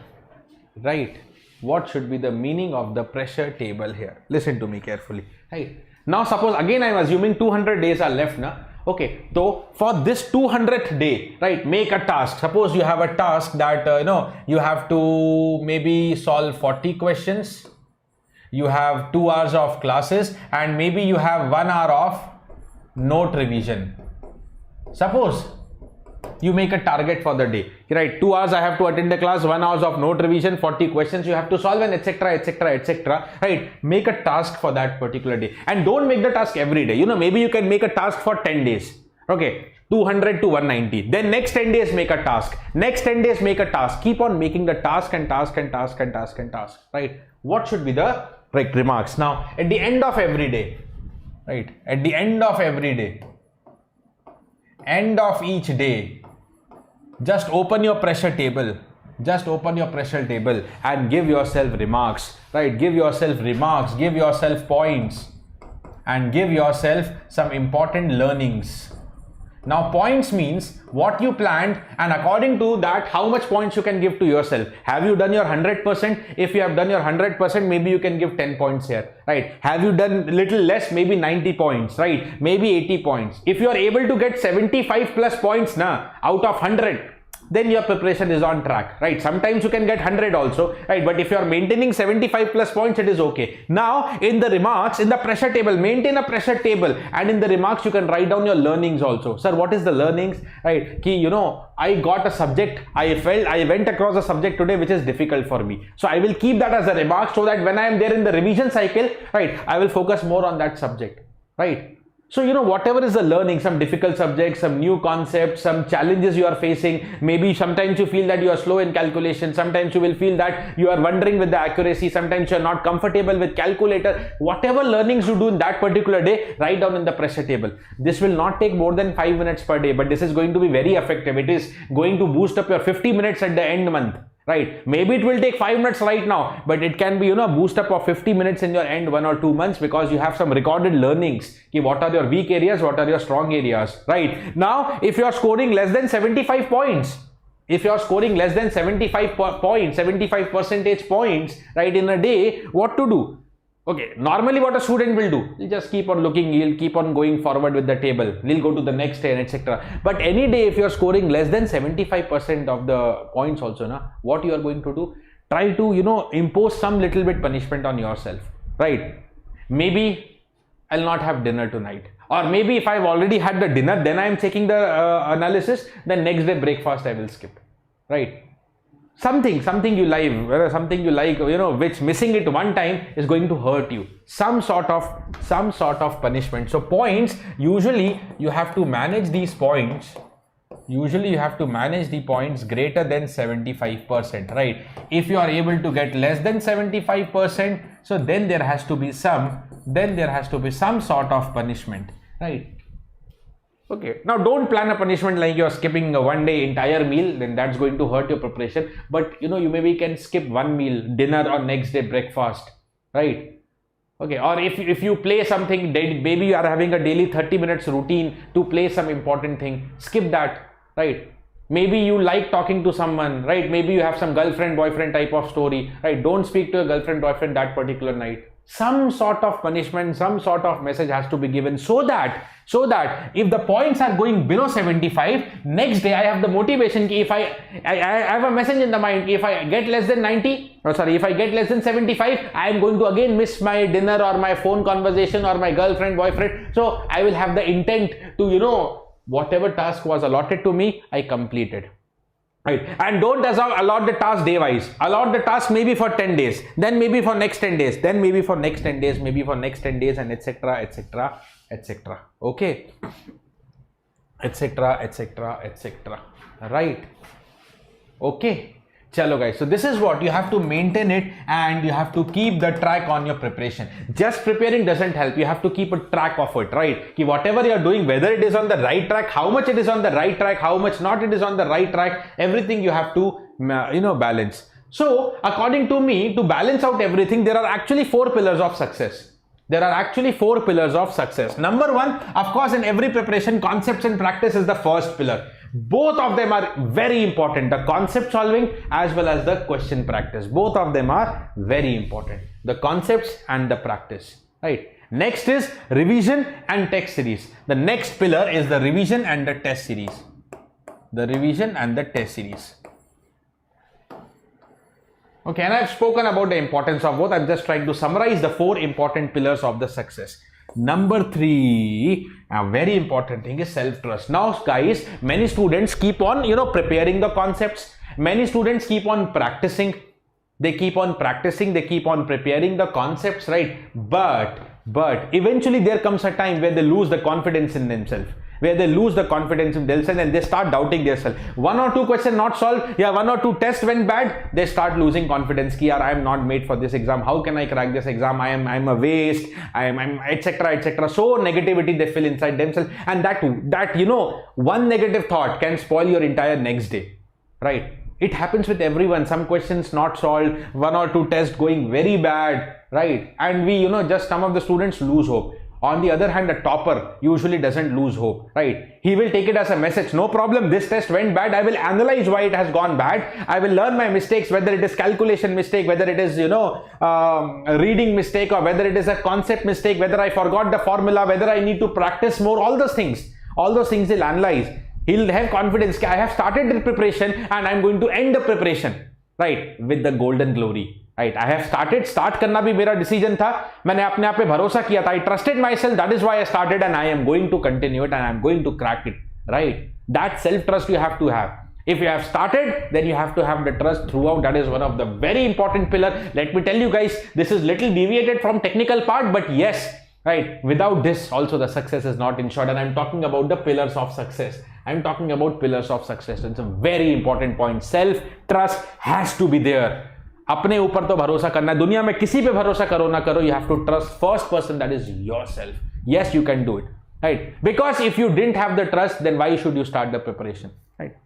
[SPEAKER 1] Right? What should be the meaning of the pressure table here? Listen to me carefully. Right? Now, suppose again I am assuming 200 days are left now. Okay, so for this 200th day, right, make a task. Suppose you have a task that you have to maybe solve 40 questions. You have 2 hours of classes and maybe you have 1 hour of note revision. Suppose you make a target for the day, right? 2 hours I have to attend the class, 1 hour of note revision, 40 questions you have to solve, and etc, etc, etc, right? Make a task for that particular day, and don't make the task every day. Maybe you can make a task for 10 days. Okay, 200 to 190. Then next 10 days make a task. Next 10 days make a task. Keep on making the task and task and task and task and task, right? What should be the right remarks? Now, at the end of every day, right? At the end of every day, end of each day, just open your pressure table. Just open your pressure table and give yourself remarks, right? Give yourself remarks, give yourself points, and give yourself some important learnings. Now, points means what you planned, and according to that, how much points you can give to yourself. Have you done your 100%? If you have done your 100%, maybe you can give 10 points here, right? Have you done little less? Maybe 90 points, right? Maybe 80 points. If you are able to get 75 plus points out of 100, then your preparation is on track, right? Sometimes you can get 100 also, right? But if you are maintaining 75 plus points, it is okay. Now, in the remarks, in the pressure table, maintain a pressure table, and in the remarks, you can write down your learnings also. Sir, what is the learnings, right? I got a subject, I went across a subject today which is difficult for me. So I will keep that as a remark so that when I am there in the revision cycle, right, I will focus more on that subject, right? So, whatever is the learning, some difficult subjects, some new concepts, some challenges you are facing, maybe sometimes you feel that you are slow in calculation, sometimes you will feel that you are wondering with the accuracy, sometimes you are not comfortable with calculator. Whatever learnings you do in that particular day, write down in the pressure table. This will not take more than 5 minutes per day, but this is going to be very effective. It is going to boost up your 50 minutes at the end month. Right, maybe it will take 5 minutes right now, but it can be boost up of 50 minutes in your end 1 or 2 months, because you have some recorded learnings. What are your weak areas, what are your strong areas, right? Now, if you are scoring less than 75 points, if you are scoring less than 75 points, 75 percentage points, right, in a day, what to do? Okay, normally what a student will do, he'll just keep on looking, he'll keep on going forward with the table, he'll go to the next day, etc. But any day, if you're scoring less than 75% of the points also, what you are going to do? Try to, impose some little bit punishment on yourself, right? Maybe I'll not have dinner tonight. Or maybe if I've already had the dinner, then I'm checking the analysis, then next day breakfast I will skip, right? Something you like, which missing it one time is going to hurt you. Some sort of punishment. So points, usually you have to manage these points. Usually you have to manage the points greater than 75%, right? If you are able to get less than 75%, so then there has to be some sort of punishment, right? Okay, now don't plan a punishment like you're skipping a 1 day entire meal, then that's going to hurt your preparation. But you maybe can skip 1 meal, dinner, or next day breakfast, right? Okay, or if you play something, maybe you are having a daily 30 minutes routine to play some important thing, skip that, right? Maybe you like talking to someone, right? Maybe you have some girlfriend, boyfriend type of story, right? Don't speak to your girlfriend, boyfriend that particular night. Some sort of punishment, some sort of message has to be given so that if the points are going below 75, next day I have the motivation. If I have a message in the mind, if I get less than 90, if I get less than 75, I am going to again miss my dinner or my phone conversation or my girlfriend, boyfriend. So I will have the intent to, whatever task was allotted to me, I completed. Right, and don't allot the task day wise. Allot the task maybe for 10 days, then maybe for next 10 days, then maybe for next 10 days, maybe for next 10 days, and etc, etc, etc. Okay, etc, etc, etc. Right? Okay. Chalo guys, so this is what you have to maintain it, and you have to keep the track on your preparation. Just preparing doesn't help. You have to keep a track of it, right? Ki whatever you are doing, whether it is on the right track, how much it is on the right track, how much not it is on the right track, everything you have to, balance. So according to me, to balance out everything, there are actually 4 pillars of success. There are actually 4 pillars of success. Number 1, of course, in every preparation, concepts and practice is the first pillar. Both of them are very important. The concept solving as well as the question practice. Both of them are very important. The concepts and the practice. right? Next is revision and test series. The next pillar is the revision and the test series. The revision and the test series. Okay, and I've spoken about the importance of both. I'm just trying to summarize the 4 important pillars of the success. Number 3, a very important thing is self-trust. Now, guys, many students keep on, preparing the concepts. Many students keep on practicing. They keep on practicing. They keep on preparing the concepts, right? But eventually there comes a time where they lose the confidence in themselves. Where they lose the confidence in themselves and they start doubting themselves. 1 or 2 questions not solved, 1 or 2 tests went bad, they start losing confidence. Ki, I am not made for this exam. How can I crack this exam? I'm a waste. I'm etc. etc. So negativity they feel inside themselves, and that one negative thought can spoil your entire next day, right? It happens with everyone. Some questions not solved, 1 or 2 tests going very bad, right? And we just some of the students lose hope. On the other hand, a topper usually doesn't lose hope, right? He will take it as a message. No problem, this test went bad. I will analyze why it has gone bad. I will learn my mistakes, whether it is calculation mistake, whether it is, a reading mistake, or whether it is a concept mistake, whether I forgot the formula, whether I need to practice more, all those things he'll analyze. He'll have confidence. I have started the preparation and I'm going to end the preparation, right? With the golden glory. Right, I have started. Start करना भी मेरा decision था. मैंने अपने आप पे भरोसा किया था. I trusted myself. That is why I started, and I am going to continue it, and I am going to crack it. Right? That self-trust you have to have. If you have started, then you have to have the trust throughout. That is one of the very important pillar. Let me tell you guys, this is little deviated from technical part, but yes, right. Without this, also the success is not ensured. And I'm talking about the pillars of success. I'm talking about pillars of success. It's a very important point. Self-trust has to be there. अपने ऊपर तो भरोसा करना है. दुनिया में किसी पे भरोसा करो ना करो, you have to trust first person, that is yourself. Yes, you can do it, right? Because if you didn't have the trust, then why should you start the preparation, right?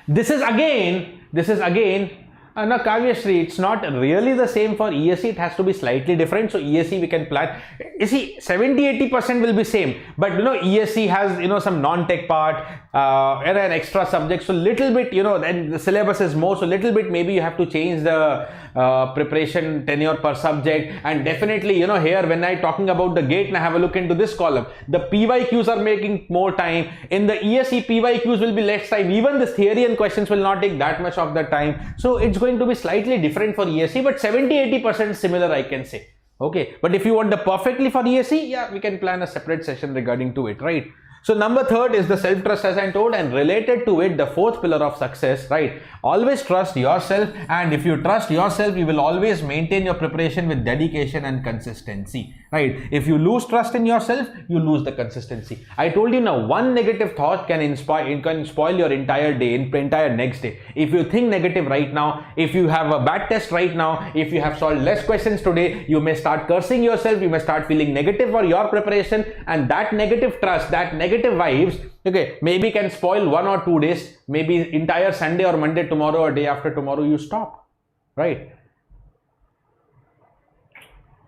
[SPEAKER 1] This is again no, Kavyashree, it's not really the same for ESE. It has to be slightly different. So ESE we can plan. You see, 70-80% will be same. But ESE has some non-tech part and an extra subject. So little bit, then the syllabus is more. So little bit maybe you have to change the preparation tenure per subject. And definitely, here when I'm talking about the GATE, now have a look into this column. The PYQs are making more time. In the ESE, PYQs will be less time. Even the theory and questions will not take that much of the time. So it's going to be slightly different for ESE, but 70-80% similar, I can say. Okay, but if you want the perfectly for ESE, we can plan a separate session regarding to it, right? So number 3rd is the self-trust, as I told, and related to it, the 4th pillar of success, right? Always trust yourself, and if you trust yourself, you will always maintain your preparation with dedication and consistency, right? If you lose trust in yourself, you lose the consistency. I told you now, one negative thought can spoil your entire day, entire next day. If you think negative right now, if you have a bad test right now, if you have solved less questions today, you may start cursing yourself, you may start feeling negative for your preparation, and that negative trust, that negative vibes, okay, maybe can spoil 1 or 2 days, maybe entire Sunday or Monday, tomorrow or day after tomorrow you stop, right?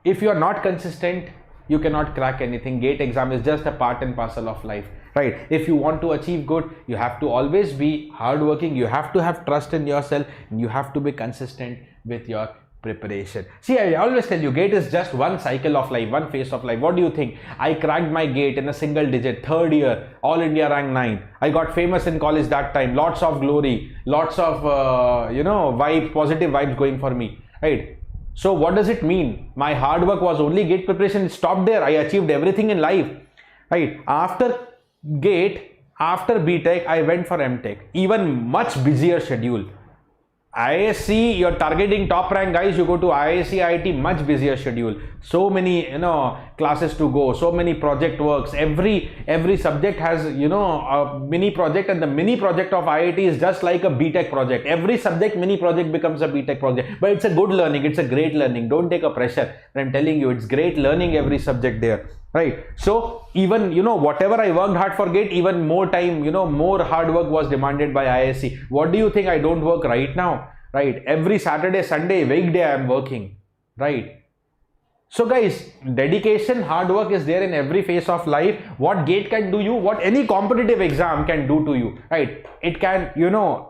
[SPEAKER 1] If you are not consistent, you cannot crack anything. GATE exam is just a part and parcel of life, right? If you want to achieve good, you have to always be hardworking, you have to have trust in yourself, and you have to be consistent with your preparation. See, I always tell you, GATE is just one cycle of life, one phase of life. What do you think? I cracked my GATE in a single digit, 3rd year, all India rank 9. I got famous in college that time, lots of glory, lots of vibes, positive vibes going for me, right? So what does it mean? My hard work was only GATE preparation, it stopped there. I achieved everything in life, right? After GATE, after BTech, I went for MTech, even much busier schedule. IISc, you're targeting top rank, guys. You go to IISc, IIT, much busier schedule. So many, classes to go. So many project works. Every subject has, a mini project, and the mini project of IIT is just like a BTech project. Every subject mini project becomes a BTech project. But it's a good learning. It's a great learning. Don't take a pressure. I'm telling you, it's great learning every subject there. Right. So even, whatever I worked hard for GATE, even more time, more hard work was demanded by IISc. What do you think I don't work right now? Right. Every Saturday, Sunday, weekday I am working. Right. So guys, dedication, hard work is there in every phase of life. What GATE can do you, what any competitive exam can do to you. Right. It can,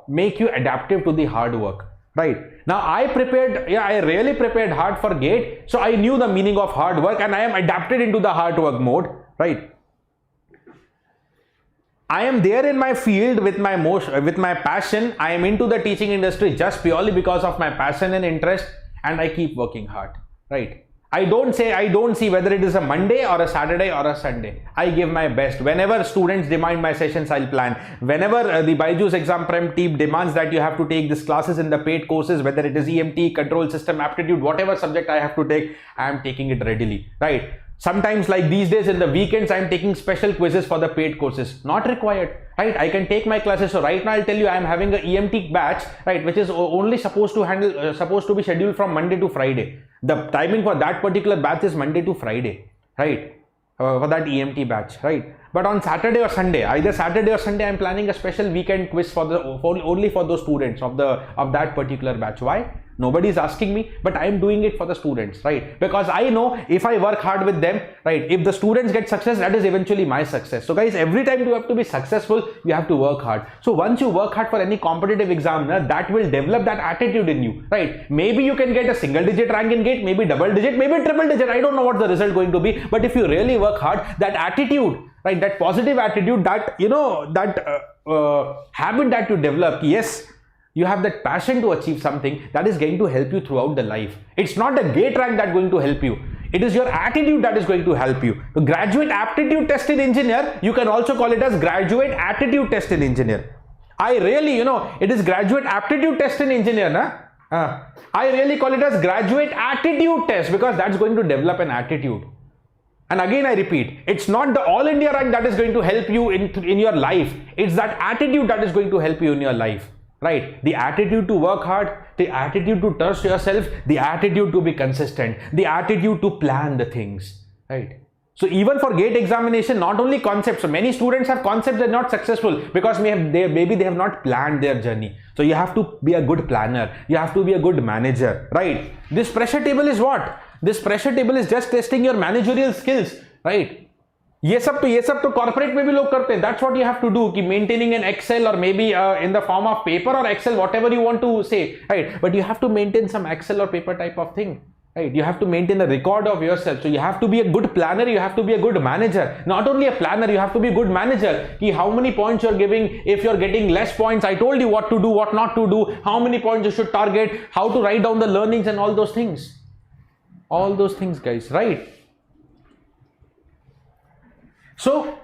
[SPEAKER 1] make you adaptive to the hard work. right? Now I really prepared hard for GATE, so I knew the meaning of hard work and I am adapted into the hard work mode, right? I am there in my field with my passion. I am into the teaching industry just purely because of my passion and interest, and I keep working hard, right? I don't see whether it is a Monday or a Saturday or a Sunday. I give my best. Whenever students demand my sessions, I'll plan. Whenever the BYJU'S Exam Prep team demands that you have to take these classes in the paid courses, whether it is EMT, control system, aptitude, whatever subject I have to take, I am taking it readily, right? Sometimes, like these days in the weekends, I am taking special quizzes for the paid courses. Not required, right? I can take my classes. So right now I'll tell you I am having a EMT batch, right, which is only supposed to be scheduled from Monday to Friday. The timing for that particular batch is Monday to Friday, right? For that EMT batch, right? But on Saturday or Sunday, either Saturday or Sunday, I'm planning a special weekend quiz only for those students of that particular batch. Why? Nobody is asking me, but I am doing it for the students, right? Because I know if I work hard with them, right, if the students get success, that is eventually my success. So guys, every time you have to be successful, you have to work hard. So once you work hard for any competitive exam, that will develop that attitude in you, right? Maybe you can get a single digit rank in GATE, maybe double digit, maybe triple digit. I don't know what the result going to be, but if you really work hard, that attitude, right, that positive attitude, that, you know, that habit that you develop, yes, you have that passion to achieve something, that is going to help you throughout the life. It's not the GATE rank that's going to help you. It is your attitude that is going to help you. The graduate aptitude test in engineer, you can also call it as graduate attitude test in engineer. I really, you know, it is graduate aptitude test in engineer, na? I really call it as graduate attitude test because that's going to develop an attitude. And again, I repeat, it's not the all India rank that is going to help you in your life. It's that attitude that is going to help you in your life. Right? The attitude to work hard, the attitude to trust yourself, the attitude to be consistent, the attitude to plan the things, right? So even for GATE examination, not only concepts, so many students have concepts that are not successful because maybe they have not planned their journey. So you have to be a good planner, you have to be a good manager, right? This pressure table is what? This pressure table is just testing your managerial skills, right? ये सब तो corporate में भी लोग करते हैं. That's what you have to do, कि maintaining an Excel or maybe in the form of paper or Excel, whatever you want to say, right? But you have to maintain some Excel or paper type of thing, right? You have to maintain a record of yourself. So you have to be a good planner, you have to be a good manager. Not only a planner, you have to be a good manager. कि how many points you're giving, if you're getting less points, I told you what to do, what not to do, how many points you should target, how to write down the learnings and all those things. All those things, guys, right? So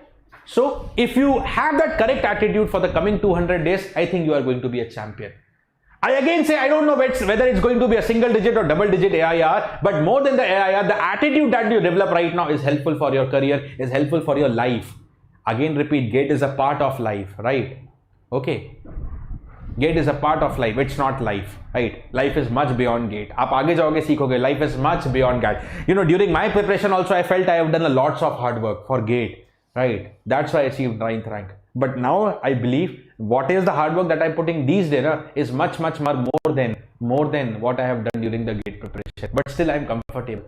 [SPEAKER 1] if you have that correct attitude for the coming 200 days, I think you are going to be a champion. I again say, I don't know whether it's going to be a single digit or double digit AIR, but more than the AIR, the attitude that you develop right now is helpful for your career, is helpful for your life. Again, repeat, GATE is a part of life, right? Okay. GATE is a part of life, it's not life, right? Life is much beyond GATE. आप आगे जाओगे सीखोगे, life is much beyond GATE. You know, during my preparation also, I felt I have done a lots of hard work for GATE. Right, that's why I achieved 9th rank. But now I believe what is the hard work that I'm putting these days is much more than what I have done during the GATE preparation. But still I'm comfortable.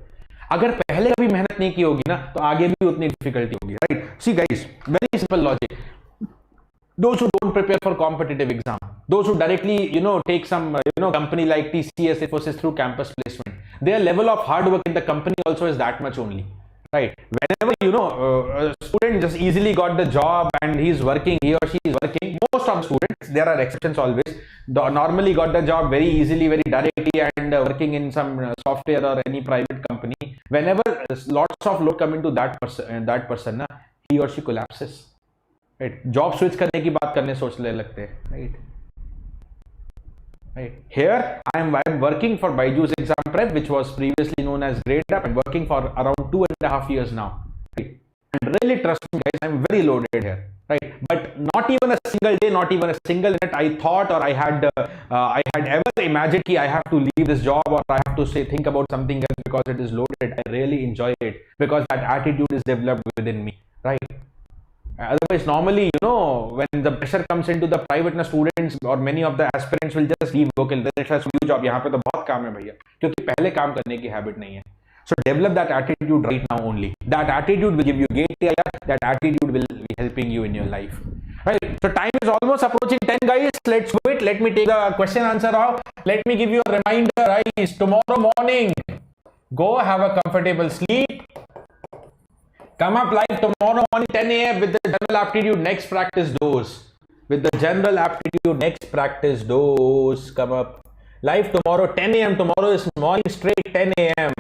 [SPEAKER 1] अगर पहले कभी मेहनत नहीं की होगी ना, तो आगे भी उतनी difficulty होगी. Right? See guys, very simple logic. Those who don't prepare for competitive exam, those who directly, you know, take some, company like TCS, Infosys through campus placement, their level of hard work in the company also is that much only. Right, whenever a student just easily got the job and he or she is working, most of the students, there are exceptions always, normally got the job very easily, very directly, and working in some software or any private company. Whenever lots of load come into that person, he or she collapses. Right, job switch करने की बात करने सोचने लगते हैं. Right. Right. Here I am working for BYJU'S Exam Prep, which was previously known as Grade Up. I'm working for around 2.5 years now. Right. And really trust me guys, I'm very loaded here. Right. But not even a single day, not even a single minute I thought or I had ever imagined that I have to leave this job or I have to think about something else because it is loaded. I really enjoy it because that attitude is developed within me. Right. Otherwise, normally, when the pressure comes into the private students or many of the aspirants will just leave, okay, let's do job, यहाँ पे तो बहुत काम है भैया, क्योंकि पहले काम करने की habit नहीं है. So develop that attitude right now only. That attitude will give you GATE, that attitude will be helping you in your life. right? So time is almost approaching 10, guys. Let's do it. Let me take the question answer off. Let me give you a reminder, guys. Tomorrow morning, go have a comfortable sleep. Come up live tomorrow morning 10 a.m. with the general aptitude next practice dose. With the general aptitude next practice dose. Come up live tomorrow 10 a.m. Tomorrow is morning straight 10 a.m.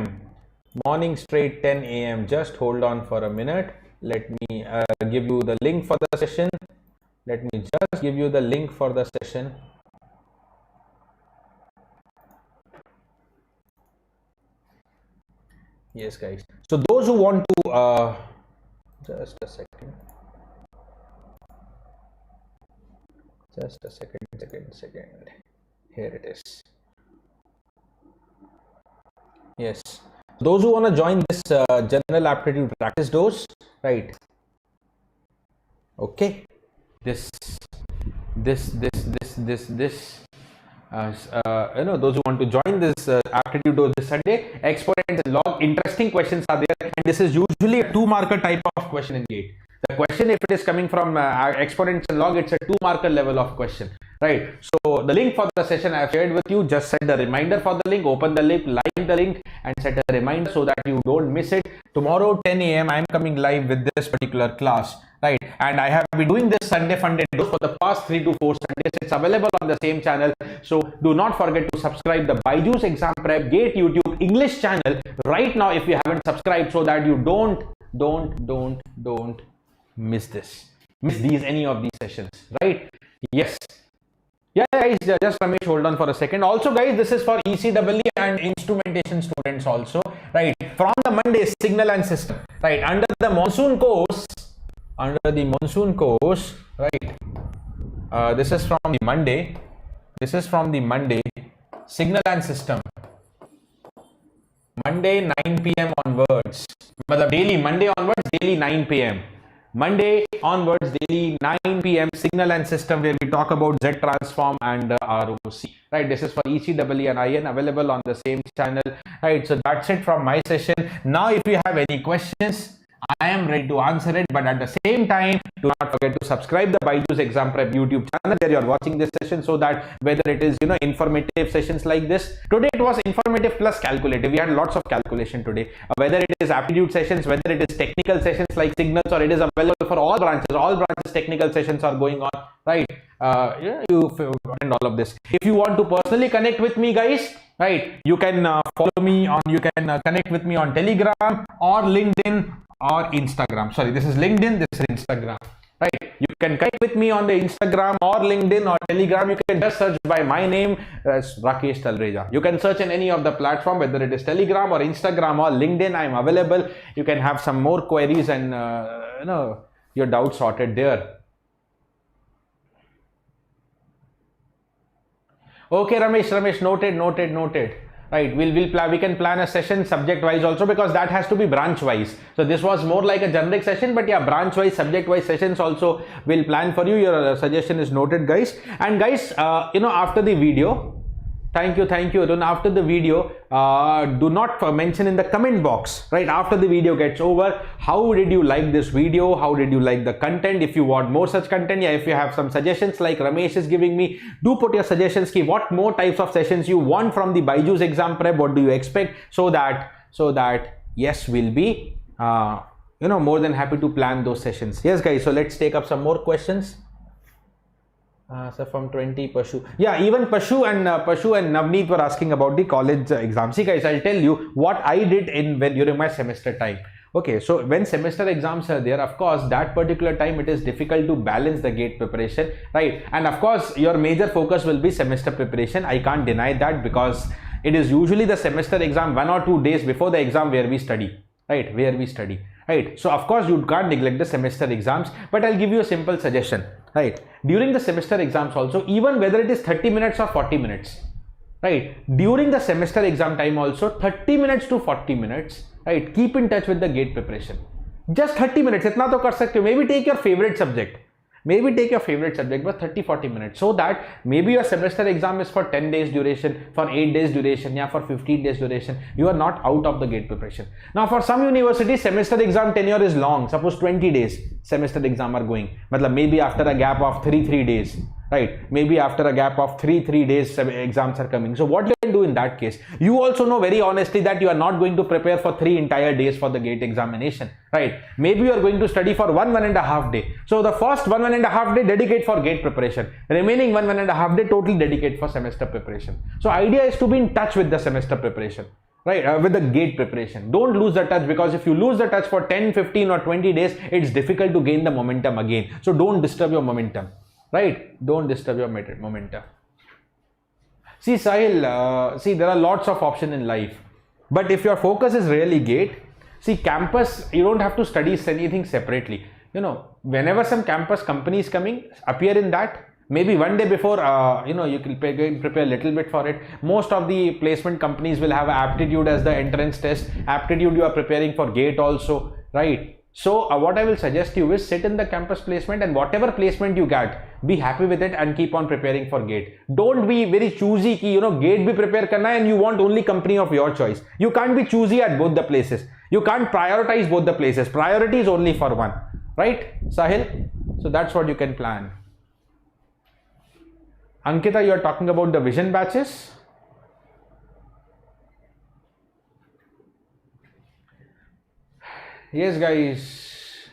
[SPEAKER 1] Morning straight 10 a.m. Just hold on for a minute. Let me give you the link for the session. Let me just give you the link for the session. Yes, guys. So those who want to just a second. Just a second. Here it is. Yes. Those who want to join this general aptitude practice dose, right? Okay. This. Those who want to join this aptitude dose this Sunday, exponents and log, interesting questions are there, and this is usually a 2-marker type of question in GATE. The question, if it is coming from exponents and log, it's a 2-marker level of question, right? So the link for the session I have shared with you. Just set the reminder for the link, open the link, like the link, and set a reminder so that you don't miss it. Tomorrow 10 a.m. I am coming live with this particular class, right? And I have been doing this Sunday Fun Day for the past 3 to 4 Sundays. It's available on the same channel. So do not forget to subscribe the BYJU'S Exam Prep GATE YouTube English channel right now if you haven't subscribed, so that you don't miss any of these sessions, right? Yes. Yeah, guys, just Ramesh, hold on for a second. Also, guys, this is for ECEE and instrumentation students also, right? From the Monday, signal and system, right? Under the monsoon course, right? This is from the Monday. Signal and system. Monday 9 p.m. onwards. Daily, Monday onwards, daily 9 p.m. Monday onwards, daily 9 p.m. signal and system, where we talk about Z transform and ROC, right? This is for ECEE and IN, available on the same channel, right? So that's it from my session. Now, if you have any questions, I am ready to answer it, but at the same time, do not forget to subscribe the BYJU'S Exam Prep YouTube channel where you are watching this session, so that whether it is informative sessions like this, today it was informative plus calculative. We had lots of calculation today. Whether it is aptitude sessions, whether it is technical sessions like signals, or it is available for all branches. All branches technical sessions are going on, right? You find all of this. If you want to personally connect with me, guys, right, you can follow me on. You can connect with me on Telegram or LinkedIn or Instagram. Sorry, this is LinkedIn, this is Instagram, right? You can connect with me on the Instagram or LinkedIn or Telegram. You can just search by my name as Rakesh Talreja. You can search in any of the platform, whether it is Telegram or Instagram or LinkedIn. I am available. You can have some more queries and your doubts sorted there. Okay, Ramesh, noted. Right, we can plan a session subject wise also, because that has to be branch wise. So this was more like a generic session, but yeah, branch wise, subject wise sessions also will plan for you. Your suggestion is noted, guys. And guys, after the video, thank you. After the video, do not mention in the comment box, right? After the video gets over, how did you like this video? How did you like the content? If you want more such content, yeah, if you have some suggestions like Ramesh is giving me, do put your suggestions. What more types of sessions you want from the BYJU'S Exam Prep? What do you expect? So that yes, we'll be more than happy to plan those sessions. Yes, guys. So let's take up some more questions. So from 20, Pashu. Yeah, even Pashu and Navneet were asking about the college exam. See, guys, I'll tell you what I did during my semester time. Okay, so when semester exams are there, of course, that particular time it is difficult to balance the GATE preparation, right? And of course, your major focus will be semester preparation. I can't deny that, because it is usually the semester exam 1 or 2 days before the exam where we study, right? Right? So of course, you can't neglect the semester exams, but I'll give you a simple suggestion. Right, during the semester exams also, even whether it is 30 minutes or 40 minutes, right, during the semester exam time also, 30 minutes to 40 minutes, right, keep in touch with the GATE preparation. Just 30 minutes, itna to kar sakte ho. Maybe take your favorite subject. maybe take your favorite subject for 30-40 minutes, so that maybe your semester exam is for 10 days duration, for 8 days duration, yeah, for 15 days duration. You are not out of the GATE preparation. Now for some universities, semester exam tenure is long. Suppose 20 days semester exam are going, matlab maybe after a gap of 3 days, right? Maybe after a gap of 3 days exams are coming. So what you can do in that case, you also know very honestly that you are not going to prepare for 3 entire days for the GATE examination, right? Maybe you are going to study for 1.5 day. So the first 1.5 day dedicate for GATE preparation, remaining 1.5 day totally dedicate for semester preparation. So idea is to be in touch with the semester preparation, right? With the GATE preparation. Don't lose the touch, because if you lose the touch for 10, 15 or 20 days, it's difficult to gain the momentum again. So don't disturb your momentum. Right? Don't disturb your momentum. See, Sahil, see, there are lots of options in life. But if your focus is really GATE, see, campus, you don't have to study anything separately. You know, whenever some campus company is coming, appear in that. Maybe one day before, you know, you can prepare a little bit for it. Most of the placement companies will have aptitude as the entrance test. Aptitude you are preparing for GATE also, right? So what I will suggest you is sit in the campus placement, and whatever placement you get, be happy with it and keep on preparing for GATE. Don't be very choosy ki, you know, GATE bhi prepare karna and you want only company of your choice. You can't be choosy at both the places. You can't prioritize both the places. Priority is only for one, right, Sahil? So that's what you can plan. Ankita, you are talking about the vision batches. Yes, guys.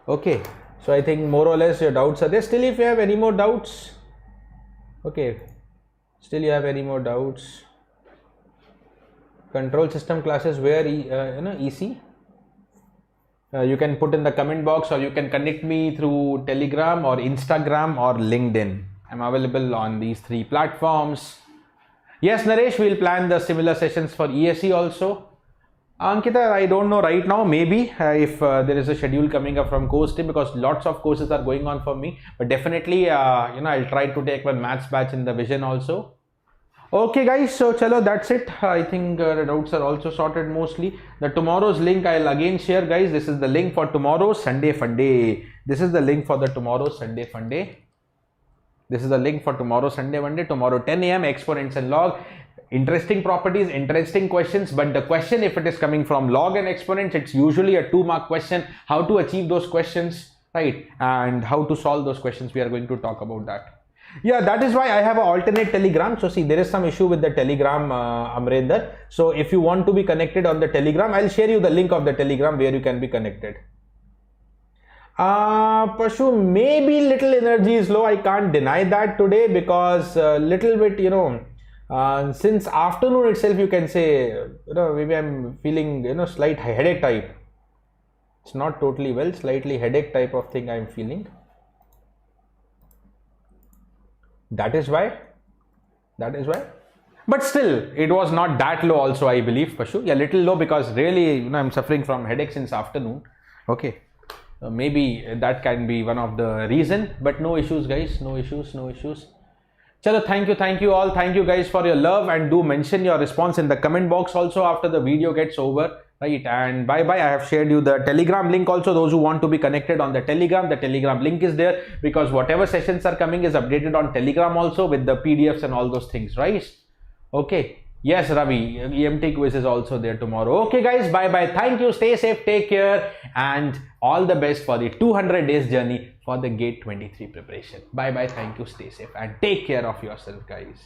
[SPEAKER 1] Okay, so I think more or less your doubts are there. Still, if you have any more doubts, okay, still you have any more doubts. Control system classes where you know, EC. You can put in the comment box, or you can connect me through Telegram or Instagram or LinkedIn. I'm available on these 3 platforms. Yes, Naresh, we'll plan the similar sessions for ESE also. Ankita, I don't know right now, maybe if there is a schedule coming up from course team, because lots of courses are going on for me, but definitely, you know, I'll try to take one maths batch in the vision also. Okay guys, so chalo, that's it. I think the doubts are also sorted mostly. The tomorrow's link I'll again share, guys. This is the link for tomorrow's Sunday Fun Day. This is the link for the tomorrow's Sunday Fun Day. This is the link for tomorrow Sunday Fun Day. Tomorrow 10 AM, exponents and log. Interesting properties, interesting questions, but the question, if it is coming from log and exponents, it's usually a 2-mark question. How to achieve those questions, right? And how to solve those questions, we are going to talk about that. Yeah, that is why I have an alternate Telegram. So see, there is some issue with the Telegram, Amrinder. So if you want to be connected on the Telegram, I'll share you the link of the Telegram where you can be connected. Pashu, maybe little energy is low. I can't deny that today, because little bit, you know, since afternoon itself, you can say, you know, maybe I'm feeling, you know, slight headache type. It's not totally well, slightly headache type of thing I'm feeling. That is why. But still, it was not that low also, I believe, Pashu. Yeah, little low, because really, you know, I'm suffering from headache since afternoon. Okay. Maybe that can be one of the reason, but no issues, guys. No issues. Chalo, thank you all. Thank you guys for your love, and do mention your response in the comment box also after the video gets over, right? And bye bye. I have shared you the Telegram link also. Those who want to be connected on the Telegram link is there, because whatever sessions are coming is updated on Telegram also with the PDFs and all those things, right? Okay. Yes, Ravi, EMT quiz is also there tomorrow. Okay guys, bye bye. Thank you. Stay safe, take care, and all the best for the 200 days journey for the GATE 23 preparation. Bye bye. Thank you. Stay safe and take care of yourself, guys.